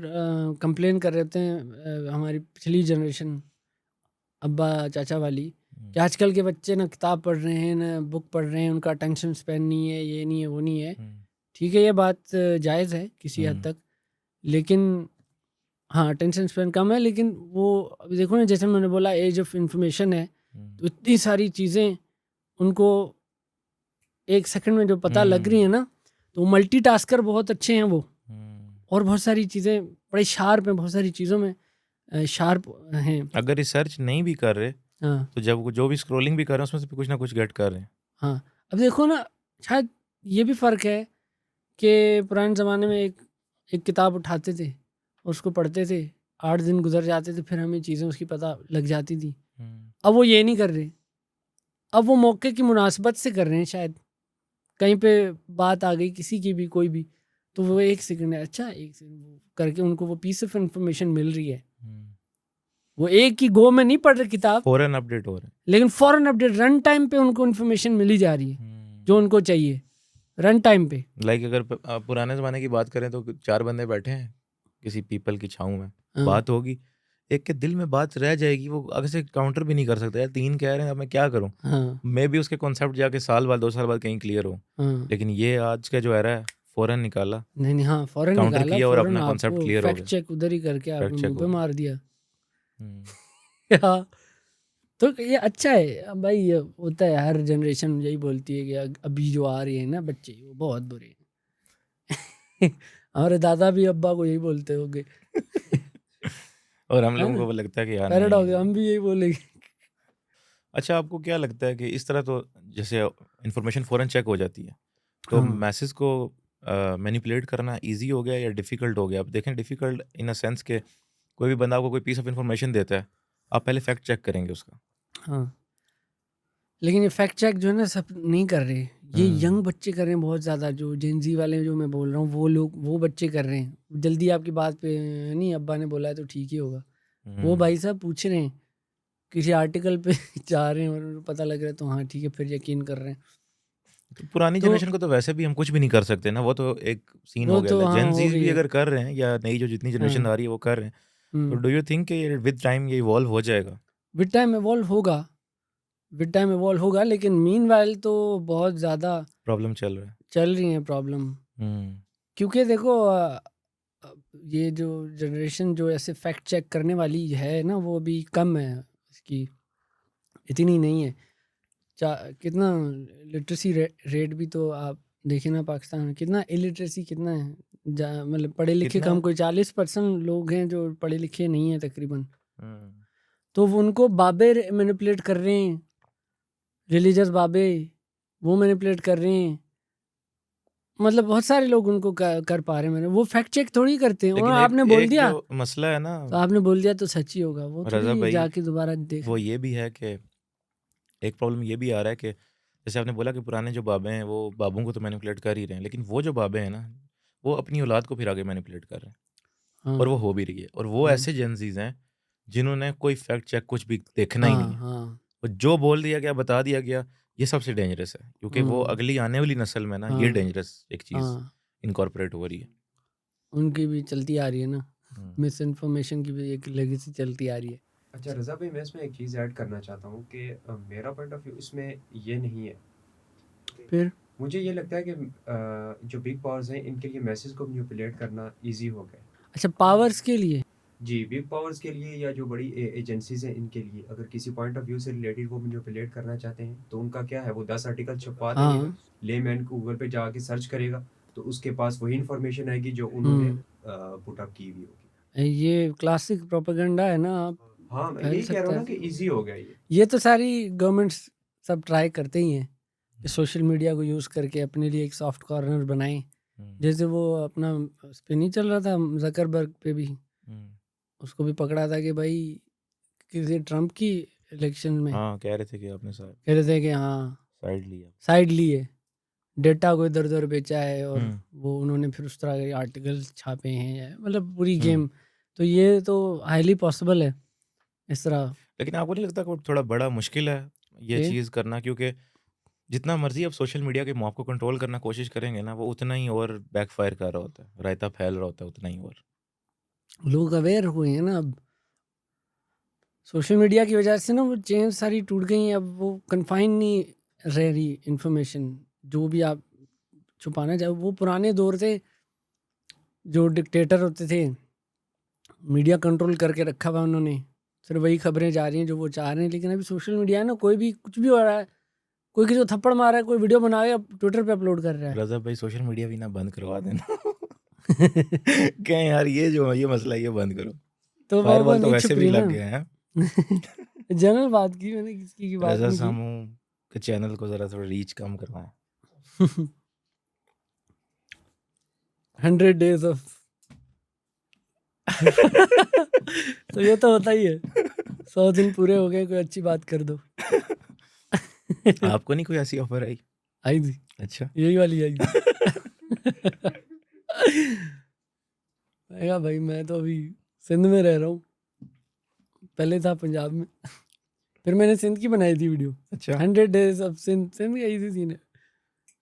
कंप्लेन कर रहे होते हैं हमारी पिछली जनरेशन, अब्बा चाचा वाली, हुँ, कि आजकल के बच्चे ना किताब पढ़ रहे हैं ना बुक पढ़ रहे हैं, उनका अटेंशन स्पैन नहीं है, ये नहीं है, वो नहीं है। हुँ, ठीक है, ये बात जायज़ है किसी हद हुँ, तक। लेकिन हाँ, अटेंशन स्पैन कम है, लेकिन वो अभी देखो ना, जैसे मैंने बोला एज ऑफ इंफॉर्मेशन है, हुँ, तो इतनी सारी चीज़ें उनको एक सेकंड में जो पता लग रही हुँ, है ना, तो मल्टीटास्कर बहुत अच्छे हैं वो। हुँ। और बहुत सारी चीज़ें बड़े शार्प हैं, बहुत सारी चीज़ों में शार्प हैं। अगर रिसर्च नहीं भी कर रहे, हाँ, तो जब वो जो भी स्क्रॉलिंग भी कर रहे हैं, उसमें से कुछ ना कुछ गेट कर रहे हैं। हाँ। अब देखो ना, शायद ये भी फ़र्क है कि पुराने ज़माने में एक एक किताब उठाते थे, उसको पढ़ते थे, 8 दिन गुज़र जाते थे, फिर हमें चीज़ें उसकी पता लग जाती थी। हुँ, अब वो ये नहीं कर रहे। अब वो मौके की मुनासिबत से कर रहे हैं शायद। कहीं पे बात आ गई किसी की भी, कोई भी, तो वो 1 सेकंड है, अच्छा 1 सेकंड वो करके उनको वो पीस ऑफ इन्फॉर्मेशन मिल रही है। हुँ। वो एक ही गो में नहीं पढ़ रहे किताब, फ़ौरन अपडेट हो रहे हैं। लेकिन फ़ौरन अपडेट, रन टाइम पे उनको इन्फॉर्मेशन मिली जा रही है, हुँ। जो उनको चाहिए, रन टाइम पे। लाइक अगर पुराने ज़माने की बात करें तो 4 बंदे बैठे हैं, किसी पीपल की छाँव में, हाँ, बात होगी, एक के दिल में बात रह जाएगी, वो आगे से काउंटर भी नहीं कर सकता, यार 3 कह रहे हैं, अब मैं क्या करूँ? हाँ, मेबी उसके कॉन्सेप्ट जाके साल बाद, 2 साल बाद कहीं क्लियर हो। हाँ। लेकिन ये आज का जो एरा है, फ़ौरन निकाला, नहीं, नहीं, हाँ, फ़ौरन काउंटर निकाला, किया और फ़ौरन अपना कॉन्सेप्ट आपको क्लियर हो फैक्ट गया, चेक उधर ही करके आपके फैक्ट चेक मुँह पे हो गया। मार दिया। हुँ। हाँ, तो ये अच्छा है। अब भाई ये होता है, हर जनरेशन यही बोलती है कि अभी जो आ रहे हैं ना बच्चे, वो बहुत बुरे हैं। हमारे दादा भी अब्बा को यही बोलते होंगे। और हम है लोगों ना? को वो लगता है कि यार नहीं पैराडॉक्स, हम भी यही बोलेंगे। अच्छा, आपको क्या लगता है कि इस तरह तो जैसे इन्फॉर्मेशन फ़ौरन चेक हो जाती है, तो हाँ मैसेज को मैनिपुलेट करना ईज़ी हो गया या डिफ़िकल्ट हो गया? आप देखें डिफ़िकल्ट इन अ सेंस कि कोई भी बंदा आपको कोई पीस ऑफ इन्फॉर्मेशन देता है, आप पहले फैक्ट चेक करेंगे उसका। हाँ, लेकिन ये फैक्ट चेक जो है ना सब नहीं कर रहे, ये यंग बच्चे कर रहे हैं बहुत ज़्यादा, जो जेनजी वाले जो मैं बोल रहा हूँ वो लोग, वो बच्चे कर रहे हैं जल्दी आपकी बात पे, नहीं अब्बा ने बोला है तो ठीक ही होगा, वो भाई साहब पूछ रहे हैं किसी आर्टिकल पे जा रहे हैं और पता लग रहा है तो हाँ ठीक है फिर यकीन कर रहे हैं। तो पुरानी तो जनरेशन को तो वैसे भी हम कुछ भी नहीं कर सकते ना, वो तो एक सीन वो हो तो गया। हाँ जेन हो ज़ीज़ गई भी है। अगर कर रहे हैं या नई जो जितनी जनरेशन हाँ आ रही है वो कर रहे हैं, तो हम्म, डू यू थिंक कि विद टाइम ये इवॉल्व हो जाएगा? विद टाइम इवॉल्व होगा, विद टाइम इवॉल्व होगा, लेकिन मीनवाइल तो बहुत ज़्यादा प्रॉब्लम चल रहा है। चल रही है प्रॉब्लम, हुँ, क्योंकि देखो अ, ये जो जनरेशन जो ऐसे फैक्ट चेक करने वाली है ना वो अभी कम है, इसकी इतनी नहीं है। चा कितना लिटरेसी रेट भी तो आप देखें ना पाकिस्तान में कितना इलिटरेसी कितना है, मतलब पढ़े लिखे कितना? कम, कोई 40% लोग हैं जो पढ़े लिखे नहीं हैं तकरीबन, हुँ, तो वो उनको बाबे मैनिपुलेट कर रहे हैं, रिलीजियस बाबे वो मैनिपुलेट कर रहे हैं, मतलब बहुत सारे लोग उनको कर पा रहे हैं, मैंने वो फैक्ट चेक थोड़ी करते हैं, और लेकिन एक आपने बोल एक जो दिया मसला है ना तो आपने बोल दिया तो सच ही होगा, वो रज़ा थोड़ी भाई, जाके दोबारा देख। वो ये भी है कि एक प्रॉब्लम ये भी आ रहा है कि जैसे आपने बोला कि पुराने जो बाबे हैं, वो बाबों को तो मैनिपुलेट कर ही रहे हैं, लेकिन वो जो बाबे हैं ना, वो अपनी औलाद को फिर आगे मैनिपुलेट कर रहे हैं हाँ और वो हो भी रही है। और वो हाँ ऐसे जेनज़ीज़ हैं, जिन्होंने कोई फैक्ट चेक कुछ भी देखना ही नहीं हाँ है। हाँ और जो बोल दिया गया, बता दिया गया, ये सबसे डेंजरस है, क्योंकि वो हाँ अगली आने वाली नस्ल में ना ये हाँ डेंजरस एक चीज़ हाँ, इनकॉर्पोरेट हो रही है। उनकी भी चलती आ रही है ना, हुँ, मिस इन्फॉर्मेशन की भी एक लेगेसी चलती आ रही है। अच्छा रज़ा भाई, मैं इसमें एक चीज़ ऐड करना चाहता हूँ कि मेरा पॉइंट ऑफ व्यू इसमें ये नहीं है। फिर मुझे ये लगता है कि जो बिग पावर्स हैं इनके लिए मैसेज को मैनिपुलेट करना इजी हो गया है। अच्छा पावर्स के लिए, जी, बिग पावर्स के लिए या जो बड़ी एजेंसीज हैं इनके लिए अगर किसी पॉइंट ऑफ व्यू से रिलेटेड वो मैनिपुलेट करना चाहते हैं तो उनका क्या है, वो 10 आर्टिकल छपवा देंगे, हाँ लेमैन गूगल पे जाके सर्च करेगा तो उसके पास वही इन्फॉर्मेशन आएगी जो उन्होंने हम्म, पुट अप की हुई होगी। ये क्लासिक प्रोपेगेंडा है ना, आप हाँ, मैं फैल यही कह रहा सकता हूँ ना है। कि इजी हो गया ये। ये तो सारी गवर्नमेंट्स सब ट्राई करते ही हैं कि सोशल मीडिया को यूज़ करके अपने लिए एक सॉफ्ट कॉर्नर बनाएं, हुँ, जैसे वो अपना उस पे नहीं चल रहा था जकरबर्ग पे भी, हुँ। उसको भी पकड़ा था कि भाई किसी ट्रम्प की इलेक्शन में हाँ, कह रहे थे कि आपने कह रहे थे कि हाँ साइड लिया। साइड ली है, डेटा को इधर उधर बेचा है, और हुँ, वो उन्होंने फिर उस तरह के आर्टिकल छापे हैं, मतलब पूरी हुँ। गेम, तो ये तो हाईली पॉसिबल है इस तरह लेकिन आपको नहीं लगता कि वो थोड़ा बड़ा मुश्किल है ये के। चीज़ करना? क्योंकि जितना मर्ज़ी आप सोशल मीडिया के मॉब को कंट्रोल करना कोशिश करेंगे ना, वो उतना ही और बैकफ़ायर कर रहा होता है। रायता फैल रहा होता है उतना ही और। लोग अवेयर हुए हैं ना अब, सोशल मीडिया की वजह से ना वो चेन सारी टूट गई हैं, अब वो कन्फाइन नहीं रह रही इन्फॉर्मेशन, जो भी आप छुपाना चाहे, वो पुराने दौर थे जो डिक्टेटर होते थे, मीडिया कंट्रोल करके रखा हुआ उन्होंने, सिर्फ वही खबरें जा रही हैं जो वो चाह रहे हैं, लेकिन अभी सोशल मीडिया है ना, कोई भी कुछ भी हो रहा है, कोई किसी को थप्पड़ मार रहा है, कोई वीडियो बना के ट्विटर पे अपलोड कर रहा है। रज़ा भाई सोशल मीडिया भी ना बंद करवा देना। कहें यार ये जो ये मसला है ये बंद करो। तो वो फायरवॉल तो नहीं वैसे छुप भी रही लग ना। गए हैं। जनरल बात की मैंने, किसी की बात रज़ा नहीं की। सामू के चैनल को ज़रा थोड़ा रीच कम करवाएँ। 100 days ऑफ तो ये तो होता ही है, 100 दिन पूरे हो गए, कोई अच्छी बात कर दो। आपको नहीं कोई ऐसी ऑफ़र आई? आई थी, अच्छा। यही वाली आई थी। मैं कहा भाई मैं तो अभी सिंध में रह रहा हूँ, पहले था पंजाब में, फिर मैंने सिंध की बनाई थी वीडियो, अच्छा। 100 days ऑफ सिंध, सिंध का इजी सीन है,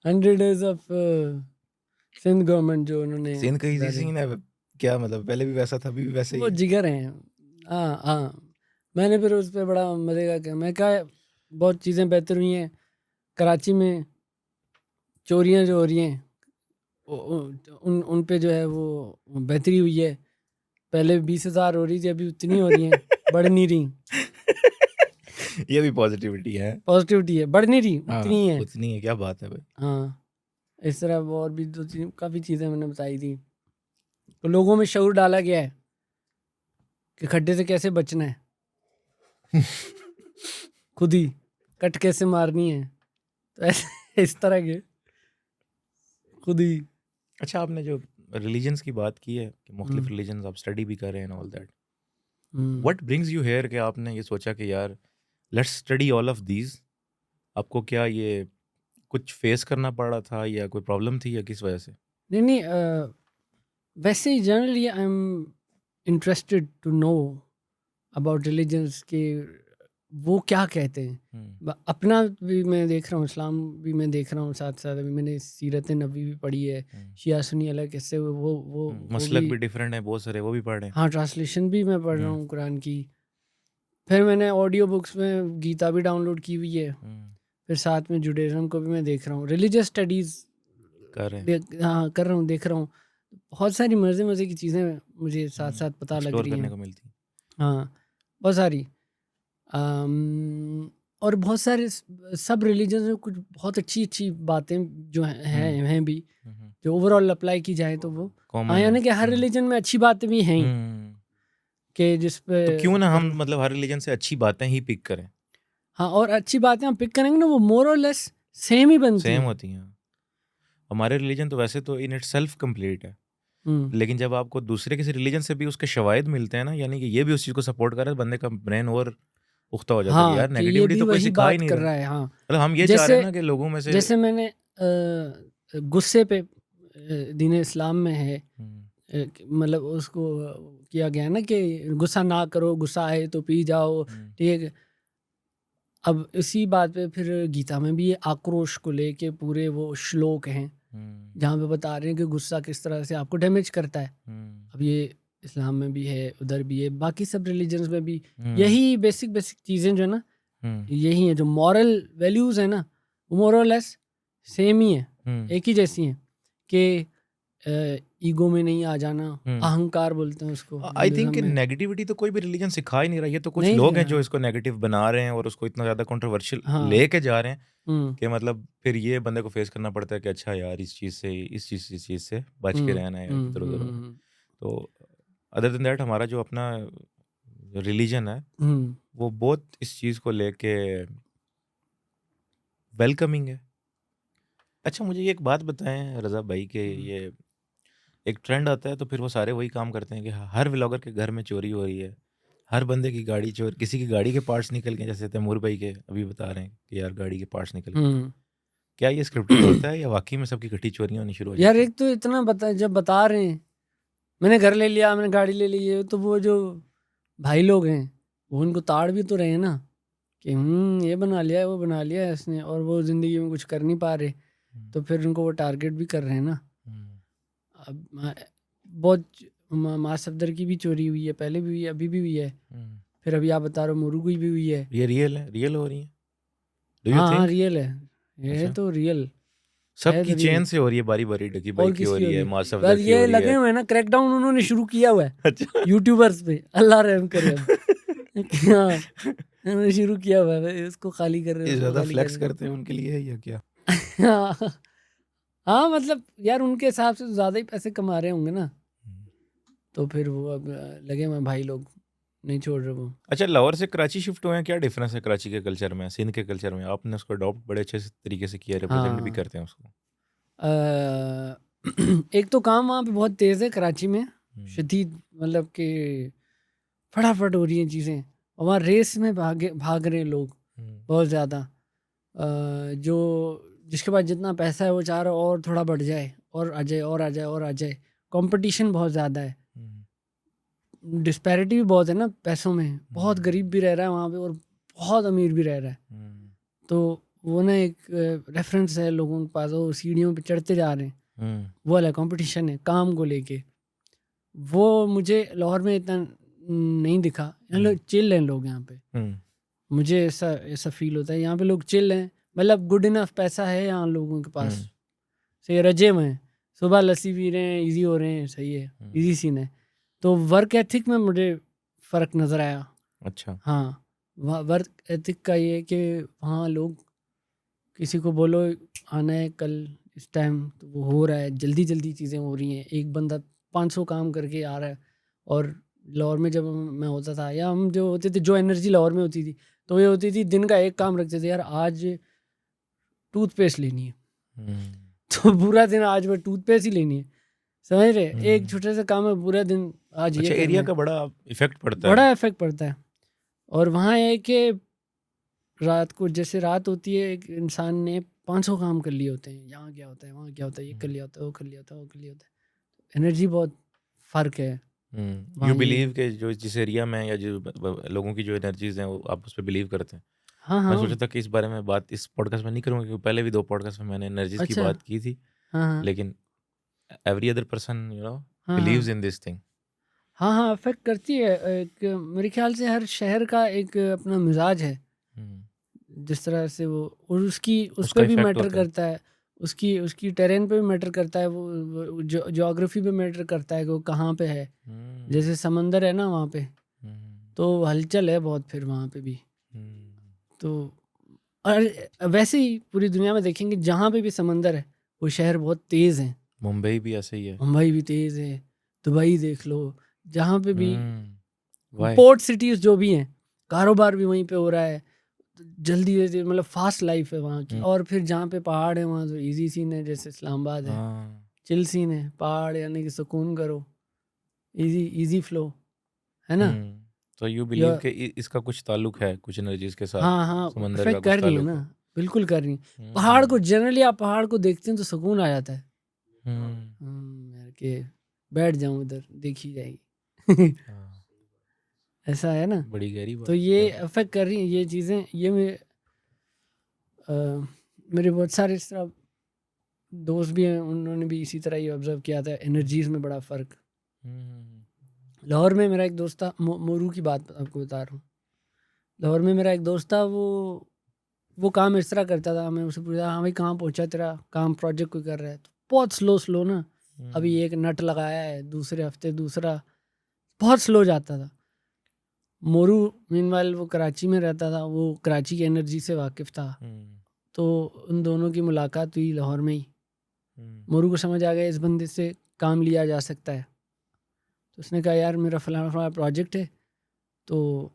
100 days ऑफ सिंध गवर्नमेंट जो उन्होंने सीन का ईज़ी डाले, सीन है। क्या मतलब पहले भी वैसा था, अभी भी वैसे ही वो है? जिगर हैं। हाँ हाँ, मैंने फिर उस पर बड़ा मज़े का किया, मैं कहा बहुत चीज़ें बेहतर हुई हैं कराची में, चोरियाँ जो हो रही हैं उन उन पे जो है वो बेहतरी हुई है, पहले 20,000 हो रही थी, अभी उतनी हो रही हैं, बढ़ नहीं रही, ये भी पॉज़िटिविटी है। पॉजिटिविटी है, बढ़ नहीं रही, हाँ, उतनी ही है। उतनी है, क्या बात है भाई। हाँ, इस तरह वो और भी दो तीन काफ़ी चीज़ें मैंने बताई थी, तो लोगों में शऊर डाला गया है कि खड्डे से कैसे बचना है खुद ही। कट कैसे मारनी है, तो ऐसे इस तरह के खुद ही। अच्छा, आपने जो रिलीजन्स की बात की है कि मुख्तलिफ हम्म, रिलीजन्स आप स्टडी भी कर रहे हैं all that, hmm. What brings you here कि आपने ये सोचा कि यार let's study all of these? आपको क्या ये कुछ फेस करना पड़ रहा था या कोई प्रॉब्लम थी या किस वजह से? नहीं नहीं, वैसे ही generally I am interested to know about religions के वो क्या कहते हैं। अपना भी मैं देख रहा हूँ, इस्लाम भी मैं देख रहा हूँ, साथ साथ अभी मैंने सीरत नबी भी पढ़ी है, शिया सुन्नी अलग कैसे वो मसलक भी डिफरेंट है बहुत सारे, वो भी पढ़ रहे हैं। हाँ, ट्रांसलेशन भी मैं पढ़ रहा हूँ कुरान की। फिर मैंने ऑडियो बुक्स में गीता भी डाउनलोड की हुई है। फिर साथ में जुडाइज्म को भी मैं देख रहा हूँ, रिलीजियस स्टडीज़ कर रहे हैं, हाँ कर रहा हूँ, देख रहा हूँ। बहुत सारी मज़े की चीज़ें मुझे साथ साथ पता लग एक्सप्लोर रही करने हैं। को मिलती। हाँ, बहुत सारी। और बहुत सारे सब रिलीजन में कुछ बहुत अच्छी बातें जो हैं भी, जो ओवरऑल अप्लाई की जाए तो वो हाँ, यानी कि हर रिलीजन में अच्छी बातें भी हैं कि जिस पे तो क्यों ना हम मतलब हर रिलीजन से अच्छी बातें ही पिक करें। हाँ, और अच्छी बातें हम पिक करेंगे ना, वो मोर और लेस सेम ही बनती सेम हैं। होती हैं। हमारे रिलीजन तो वैसे तो इन इट सेल्फ कंप्लीट है, लेकिन जब आपको दूसरे किसी रिलीजन से भी उसके शवाहिद मिलते हैं ना, यानी कि ये भी उस चीज़ को सपोर्ट कर रहा है, बंदे का ब्रेन और पुख्ता हो जाता है कि हाँ, यार कि ये नेगेटिविटी भी तो कोई वही सिखा ही बात नहीं कर रहा। रहा है। हाँ, मतलब हम ये चाह रहे हैं ना कि लोगों में से जैसे मैंने गुस्से पे दीन इस्लाम में है, मतलब उसको किया गया ना कि गुस्सा ना करो, गुस्सा आए तो पी जाओ, ठीक है। अब इसी बात पे फिर गीता में भी ये आक्रोश को लेके पूरे वो श्लोक हैं जहाँ पे बता रहे हैं कि गुस्सा किस तरह से आपको डैमेज करता है। अब ये इस्लाम में भी है, उधर भी है, बाकी सब रिलीजन्स में भी यही बेसिक चीज़ें जो है ना, यही है जो मॉरल वैल्यूज़ है ना, वो मोर और लेस सेम ही है, एक ही जैसी हैं कि ईगो में नहीं आ जाना, अहंकार बोलते हैं उसको आई थिंक हिंदुइज्म में। नेगेटिविटी तो कोई भी रिलीजन सिखा ही नहीं रहा। ये तो कुछ नहीं लोग हैं है। जो इसको नेगेटिव बना रहे हैं और उसको इतना ज़्यादा कंट्रोवर्शियल हाँ। लेके जा रहे हैं हम्म, कि मतलब फिर ये बंदे को फेस करना पड़ता है कि अच्छा यार इस चीज़ से बच के रहना है, इधर उधर होना। तो अदर देन दैट हमारा जो अपना रिलीजन है वो बहुत इस चीज़ को लेके वेलकमिंग है। अच्छा, मुझे ये एक बात बताएं रज़ा भाई कि ये एक ट्रेंड आता है तो फिर वो सारे वही काम करते हैं कि हर व्लॉगर के घर में चोरी हो रही है, हर बंदे की गाड़ी चोर, किसी की गाड़ी के पार्ट्स निकल गए, जैसे तैमूर भाई के अभी बता रहे हैं कि यार गाड़ी के पार्ट्स निकल गए। क्या ये स्क्रिप्टेड होता है या वाकई में सबकी इकट्ठी चोरियां होनी शुरू हो यार जाती एक तो इतना जब बता रहे हैं मैंने घर ले लिया, मैंने गाड़ी ले ली है, तो वो जो भाई लोग हैं वो उनको ताड़ भी तो रहे हैं ना कि ये बना लिया है, वो बना लिया है इसने, और वो ज़िंदगी में कुछ कर नहीं पा रहे, तो फिर उनको वो टारगेट भी कर रहे हैं ना। अब बहुत माँ सफदर की भी चोरी हुई है, पहले भी हुई है, अभी भी हुई है, फिर अभी आप बता रहे हो मुरुगु की भी हुई है। ये रियल है, रियल हो रही है? डू यू हाँ थिंक रियल है, ये अच्छा तो रियल है, सबकी तो चेन रियल। से हो रही है, बारी बारी डकी भाई और की हो किसकी हो रही रही है, है? माँ सफदर बस की हो ये रही लगे है? हुए हैं ना, क्रैकडाउन उन्होंने शुरू किया हुआ है अच्छा यूट्यूबर्स पे, अल्लाह रहम करे अब। हाँ, उन्होंने शुरू किया हुआ है, इसको खाली कर रहे ये हैं, उसको ज्यादा खाली कर फ्लेक्स रहे करते हैं उनके लिए या क्या? हैं। हाँ हाँ, मतलब यार उनके हिसाब से तो ज़्यादा ही पैसे कमा रहे होंगे ना, तो फिर वो अब लगे हुए हैं भाई लोग, नहीं छोड़ रहे वो। अच्छा, लाहौर से कराची शिफ्ट हुए हैं, क्या डिफरेंस है कराची के कल्चर में, सिंध के कल्चर में? आपने उसको अडॉप्ट बड़े अच्छे से तरीके से किया, रिप्रेजेंट भी हाँ, करते हैं उसको। एक तो काम वहाँ पे बहुत तेज़ है कराची में, शदीद, मतलब कि फटाफट हो रही हैं चीज़ें, और वहाँ रेस में भाग रहे हैं लोग बहुत ज़्यादा। जो जिसके पास जितना पैसा है वो चाह रहा है और थोड़ा बढ़ जाए, और आ जाए और आ जाए और आ जाए, कंपटीशन बहुत ज़्यादा है, डिस्पैरिटी भी बहुत है ना पैसों में, बहुत गरीब भी रह रहा है वहाँ पे और बहुत अमीर भी रह रहा है। तो वो ना एक रेफरेंस है लोगों के पास, वो सीढ़ियों पे चढ़ते जा रहे हैं, वो वाला कंपटीशन है काम को लेके। वो मुझे लाहौर में इतना नहीं दिखा, यहाँ लोग चिल हैं लोग यहाँ पे, मुझे ऐसा फील होता है यहाँ पे लोग चिल हैं, मतलब गुड इनफ पैसा है यहाँ लोगों के पास, सही रजे में हैं, सुबह लस्सी पी रहे हैं, इजी हो रहे हैं, सही है, इजी सीन है। तो वर्क एथिक में मुझे फ़र्क नज़र आया। अच्छा हाँ, वर्क एथिक का ये कि वहाँ लोग किसी को बोलो आना है कल इस टाइम, तो वो हो रहा है, जल्दी चीज़ें हो रही हैं, एक बंदा 500 काम करके आ रहा है और लाहौर में जब मैं होता था, या हम जो होते थे, जो एनर्जी लाहौर में होती थी, तो ये होती थी दिन का एक काम रखते थे, यार आज टूथपेस्ट लेनी है तो पूरा दिन आज वो टूथपेस्ट ही लेनी है, समझ रहे, एक छोटे से काम में पूरा दिन आज ये अच्छा, एरिया का बड़ा इफेक्ट पड़ता है, बड़ा इफेक्ट पड़ता है। और वहाँ है कि रात को जैसे रात होती है, एक इंसान ने 500 काम कर लिए होते हैं, यहाँ क्या होता है, वहाँ क्या होता है, ये कर लिया होता है, वो कर लिया होता है, वो कर लिया होता है, एनर्जी बहुत फ़र्क है। यू बिलीव के जो जिस एरिया में या जो लोगों की जो एनर्जीज हैं वो आप उस पर बिलीव करते हैं? हाँ मैं हाँ सोचा था कि इस बारे में बात इस पॉडकास्ट में नहीं करूँगा, क्योंकि पहले भी 2 पॉडकास्ट में मैंने एनर्जीज की अच्छा बात की थी, हाँ हाँ लेकिन एवरी अदर पर्सन हाँ बिलीव्स हाँ इन दिस थिंग। हाँ हाँ अफेक्ट करती है। एक मेरे ख्याल से हर शहर का एक अपना मिजाज है, जिस तरह से वो, और उसकी उस उसका पर भी इफेक्ट मैटर होता है। करता है, उसकी टेरेन पे भी मैटर करता है, वो ज्योग्राफी पे मैटर करता है कि वो कहाँ पे है। जैसे समंदर है ना वहाँ पे, तो हलचल है बहुत फिर वहाँ पे भी। तो और वैसे ही पूरी दुनिया में देखेंगे जहाँ पे भी समंदर है वो शहर बहुत तेज़ हैं। मुंबई भी ऐसे ही है। मुंबई भी तेज़ है, दुबई देख लो, जहाँ पे भी वाई? पोर्ट सिटीज़ जो भी हैं, कारोबार भी वहीं पे हो रहा है, जल्दी जल्दी, मतलब फास्ट लाइफ है वहाँ की। और फिर जहाँ पे पहाड़ है वहाँ तो इजी सीन है, जैसे इस्लामाबाद है, चिल सीन है, पहाड़ यानी कि सुकून करो, इजी फ्लो है ना। तो यू बिलीव कि इसका कुछ ताल्लुक है कुछ एनर्जीज के साथ? हाँ हाँ समंदर का इफेक्ट कुछ कर रही है ताल्लुक ना, है? बिल्कुल कर रही है। पहाड़ को जनरली आप पहाड़ को देखते हैं तो सुकून आ जाता है, यार के बैठ जाऊं इधर देखी जाएगी ऐसा है ना। बड़ी गहरी बात। तो ये अफेक्ट कर रही हैं ये चीज़ें। ये मेरे बहुत सारे इस तरह दोस्त भी हैं, उन्होंने भी इसी तरह ये ऑब्जर्व किया था, एनर्जीज में बड़ा फ़र्क। लाहौर में मेरा एक दोस्त था, मोरू की बात आपको बता रहा हूँ। लाहौर में मेरा एक दोस्त था, वो काम इस तरह करता था, मैं उससे पूछा हाँ भाई कहाँ पहुँचा तेरा काम, प्रोजेक्ट कोई कर रहा है? तो बहुत स्लो ना, अभी एक नट लगाया है, दूसरे हफ्ते दूसरा, बहुत स्लो जाता था। मोरू मीनवाइल वो कराची में रहता था, वो कराची की एनर्जी से वाकिफ़ था, तो उन दोनों की मुलाकात हुई लाहौर में ही। मोरू को समझ आ गया इस बंदे से काम लिया जा सकता है, तो उसने कहा यार मेरा फलाना फलाना प्रोजेक्ट है, तो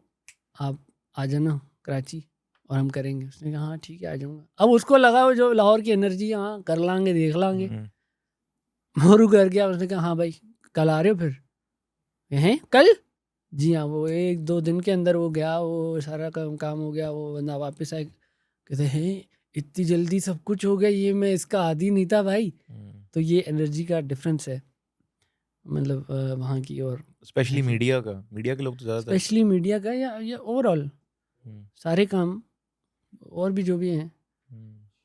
आप आ जाना कराची और हम करेंगे। उसने कहा हाँ ठीक है आ जाऊँगा। अब उसको लगा वो जो लाहौर की एनर्जी, हाँ कर लांगे देख लांगे। मोरू कर गया, उसने कहा हाँ भाई कल आ रहे हो? फिर हैं कल? जी हाँ। वो 1-2 दिन के अंदर वो गया, वो सारा काम हो गया, वो बंदा वापस आए, कहते हैं इतनी जल्दी सब कुछ हो गया, ये मैं इसका आदी नहीं था भाई। तो ये एनर्जी का डिफरेंस है, मतलब वहाँ की। और स्पेशली मीडिया के लोग तो ज़्यादातर, स्पेशली मीडिया का या ओवरऑल सारे काम और भी जो भी हैं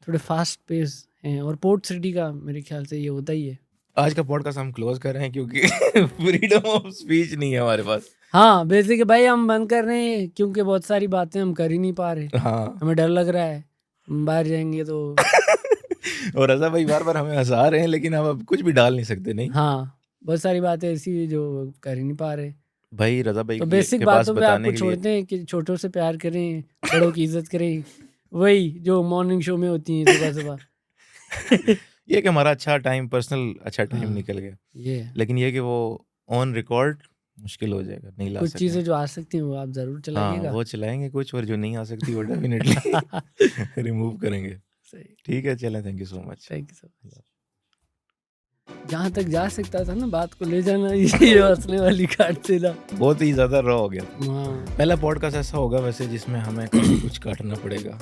थोड़े फास्ट पेस हैं, और पोर्ट सिटी का मेरे ख्याल से ये होता ही है। आज का पॉडकास्ट हम क्लोज कर रहे हैं क्योंकि फ्रीडम ऑफ स्पीच नहीं है हमारे पास। हाँ बेसिक भाई हम बंद कर रहे हैं क्योंकि बहुत सारी बातें हम कर ही नहीं पा रहे। हाँ हमें डर लग रहा है बाहर जाएंगे तो और रजा भाई बार हम हंसा रहे हैं, लेकिन हम अब कुछ भी डाल नहीं सकते। नहीं हाँ बहुत सारी बातें ऐसी जो कर ही नहीं पा रहे भाई, रजा भाई तो बेसिक के पास बातों पे बताने आपको के लिए छोड़ते हैं कि छोटों से प्यार करें, बड़ों की इज्जत करें, वही जो मॉर्निंग शो में होती है सुबह सुबह। ये कि हमारा अच्छा टाइम, पर्सनल अच्छा टाइम हाँ, निकल गया, ये लेकिन ये कि वो ऑन रिकॉर्ड मुश्किल हो जाएगा, नहीं ला कुछ सकते। चीज़ें जो आ सकती हैं वो आप ज़रूर हाँ चलाइएगा। वो चलाएंगे कुछ, और जो नहीं आ सकती वो डेफिनेटली रिमूव करेंगे। सही, ठीक है, चलें, thank you so much. Thank you so much. जहाँ तक जा सकता था ना बात को ले जाना, ये हंसने वाली काट देना, बहुत ही ज़्यादा रॉ हो गया। हाँ पहला पॉडकास्ट ऐसा होगा वैसे जिसमें हमें काफी कुछ काटना पड़ेगा,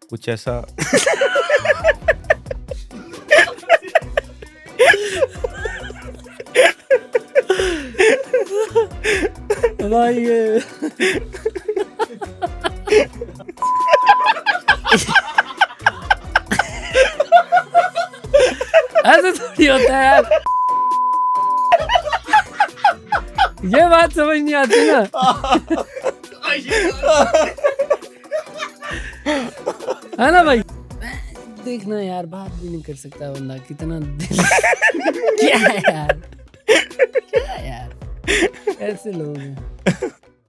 कुछ ऐसा भाई ये ऐसे थोड़ी होता है यार, ये बात समझ नहीं आती ना। है ना भाई, देखना यार बात भी नहीं कर सकता बंदा, कितना दिल क्या है यार, क्या यार, ऐसे लोग हैं।